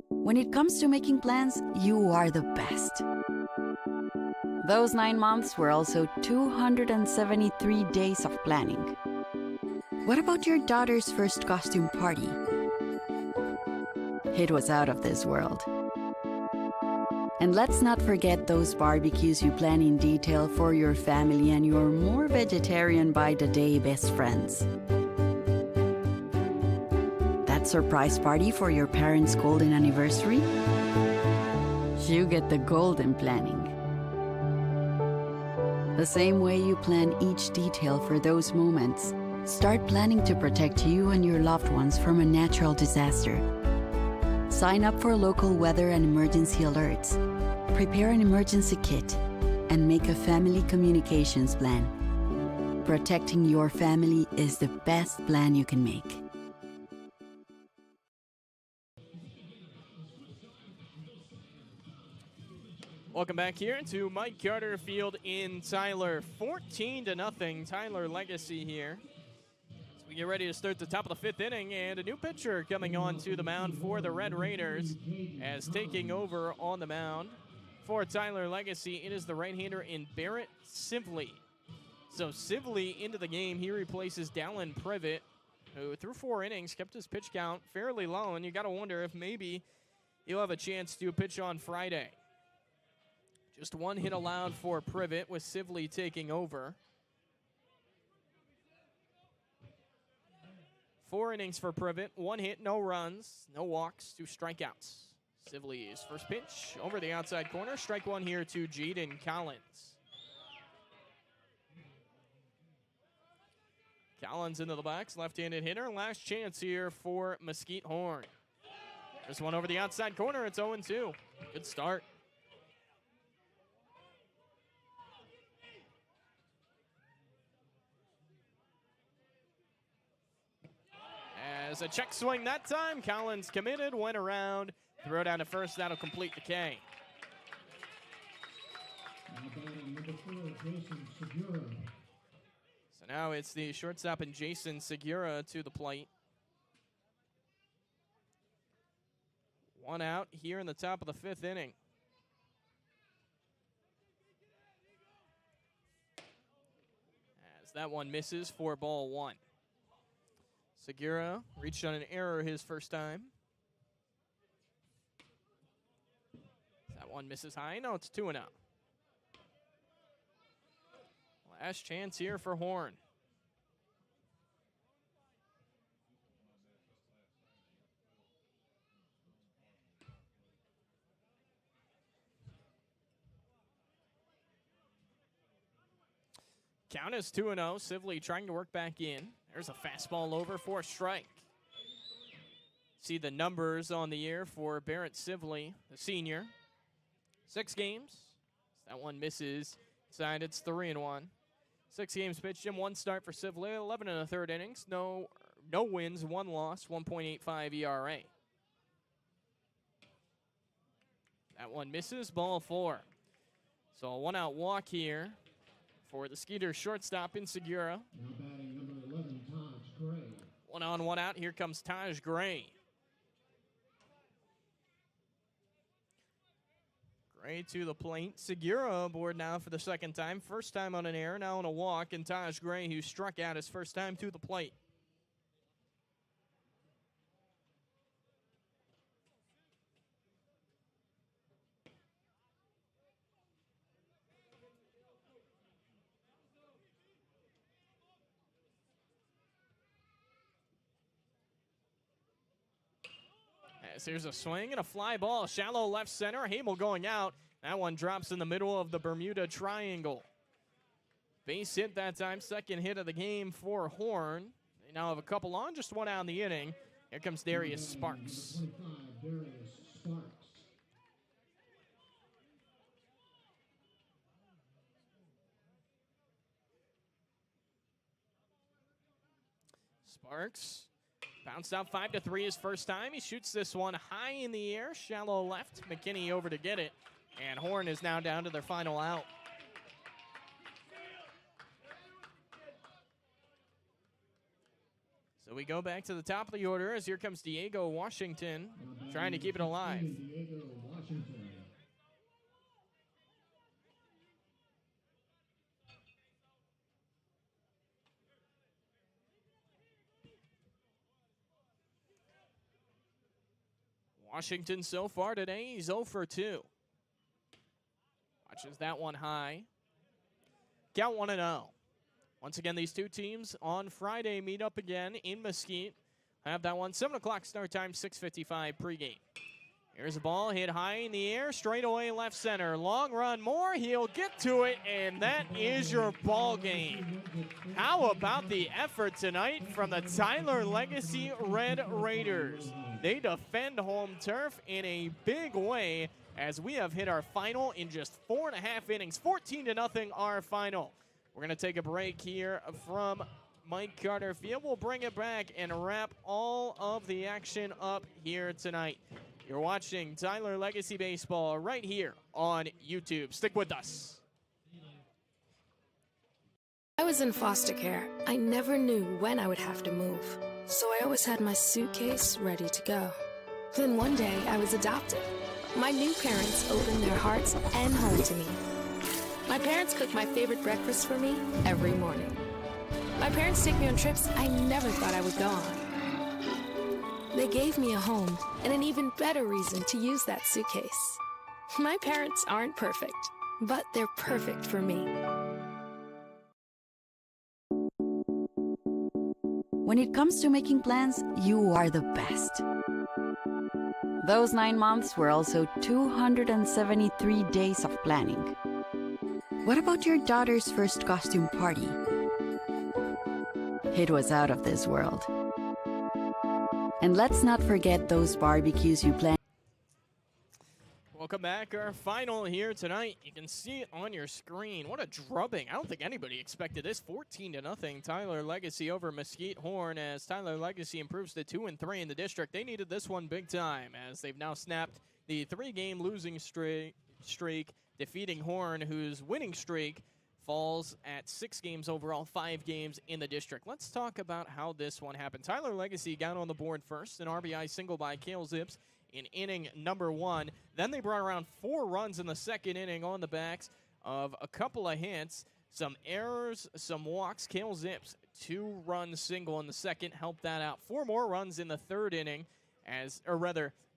When it comes to making plans, you are the best. Those 9 months were also 273 days of planning. What about your daughter's first costume party? It was out of this world. And let's not forget those barbecues you plan in detail for your family and your more vegetarian by the day best friends. That surprise party for your parents' golden anniversary? You get the golden planning. The same way you plan each detail for those moments, start planning to protect you and your loved ones from a natural disaster. Sign up for local weather and emergency alerts. Prepare an emergency kit and make a family communications plan. Protecting your family is the best plan you can make. Welcome back here to Mike Carter Field in Tyler. 14-0, Tyler Legacy here. As we get ready to start the top of the 5th inning, and a new pitcher coming on to the mound for the Red Raiders, as taking over on the mound for Tyler Legacy, it is the right-hander in Barrett Sivley. So Sivley into the game. He replaces Dallin Privet, who through 4 innings kept his pitch count fairly low, and you got to wonder if maybe he'll have a chance to pitch on Friday. Just 1 hit allowed for Privet, with Sivley taking over. 4 innings for Privet, 1 hit, no runs, no walks, 2 strikeouts. Sivley's first pitch over the outside corner. Strike 1 here to Jaden Collins. Collins into the box, left-handed hitter. Last chance here for Mesquite Horn. This one over the outside corner. It's 0-2. Good start. As a check swing that time, Collins committed, went around, throw down to first. That'll complete the K. Number 4, Jason Segura. So now it's the shortstop and Jason Segura to the plate. 1 out here in the top of the 5th inning. As that one misses for ball 1. Segura reached on an error his first time. That one misses high. No, it's 2-0. Last chance here for Horn. Count is 2-0. Sibley trying to work back in. There's a fastball over for a strike. See the numbers on the year for Barrett Sibley, the senior. 6 games. That one misses. Inside, it's 3-1. 6 games pitched in, 1 start for Sibley, 11 1/3 innings. No wins, 1 loss, 1.85 ERA. That one misses, ball 4. So a 1-out walk here for the Skeeter shortstop in Segura. Now batting number 11, Taj Gray. 1 on, 1 out. Here comes Taj Gray. Gray to the plate. Segura aboard now for the second time. First time on an error, now on a walk. And Taj Gray, who struck out his first time, to the plate. As here's a swing and a fly ball. Shallow left center. Hamel going out. That one drops in the middle of the Bermuda Triangle. Base hit that time. Second hit of the game for Horn. They now have a couple on. Just 1 out in the inning. Here comes Darius Sparks. 25, Darius Sparks. Sparks bounced out 5-3 his first time. He shoots this one high in the air. Shallow left. McKinney over to get it. And Horn is now down to their final out. So we go back to the top of the order as here comes Diego Washington trying to keep it alive. Diego Washington. Washington so far today, he's 0 for 2. Watches that one high. Count 1-0. Once again, these two teams on Friday meet up again in Mesquite. Have that one, 7 o'clock start time, 6:55 pregame. Here's a ball hit high in the air, straight away left center. Long run more, he'll get to it, and that is your ball game. How about the effort tonight from the Tyler Legacy Red Raiders? They defend home turf in a big way as we have hit our final in just 4.5 innings. 14-0 our final. We're going to take a break here from Mike Carter Field. We'll bring it back and wrap all of the action up here tonight. You're watching Tyler Legacy Baseball right here on YouTube. Stick with us. I was in foster care. I never knew when I would have to move. So I always had my suitcase ready to go. Then one day I was adopted. My new parents opened their hearts and home to me. My parents cook my favorite breakfast for me every morning. My parents take me on trips I never thought I would go on. They gave me a home and an even better reason to use that suitcase. My parents aren't perfect, but they're perfect for me. When it comes to making plans, you are the best. Those 9 months were also 273 days of planning. What about your daughter's first costume party? It was out of this world. And let's not forget those barbecues you planned. Welcome back. Our final here tonight. You can see it on your screen. What a drubbing. I don't think anybody expected this. 14-0 Tyler Legacy over Mesquite Horn as Tyler Legacy improves to 2-3 in the district. They needed this one big time as they've now snapped the 3-game losing streak, defeating Horn, whose winning streak falls at 6 games overall, 5 games in the district. Let's talk about how this one happened. Tyler Legacy got on the board first, an RBI single by Cale Zips in inning number 1. Then they brought around 4 runs in the second inning on the backs of a couple of hits, some errors, some walks. Cale Zips 2-run single in the second helped that out. 4 more runs in the third inning,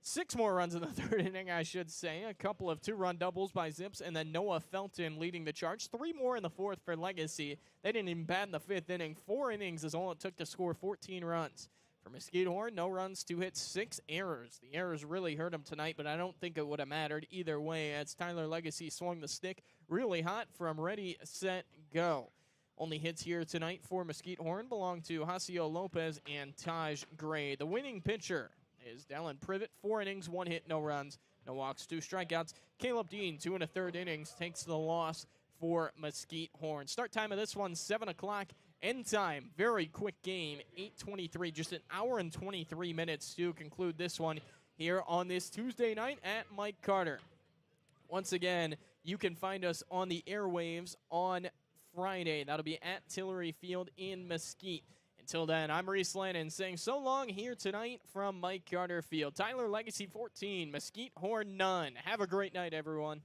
6 more runs in the third inning, I should say. A couple of 2-run doubles by Zips, and then Noah Felton leading the charge. 3 more in the fourth for Legacy. They didn't even bat in the fifth inning. 4 innings is all it took to score 14 runs. For Mesquite Horn, no runs, 2 hits, 6 errors. The errors really hurt him tonight, but I don't think it would have mattered either way as Tyler Legacy swung the stick really hot from ready, set, go. Only hits here tonight for Mesquite Horn belong to Hasio Lopez and Taj Gray. The winning pitcher is Dallin Privet. 4 innings, 1 hit, no runs, no walks, 2 strikeouts. Caleb Dean, 2 1/3 innings, takes the loss for Mesquite Horn. Start time of this one, 7 o'clock. End time, very quick game, 8:23, just an hour and 23 minutes to conclude this one here on this Tuesday night at Mike Carter. Once again, you can find us on the airwaves on Friday. That'll be at Tillery Field in Mesquite. Until then, I'm Reese Lannon saying so long here tonight from Mike Carter Field. Tyler Legacy 14, Mesquite Horn none. Have a great night, everyone.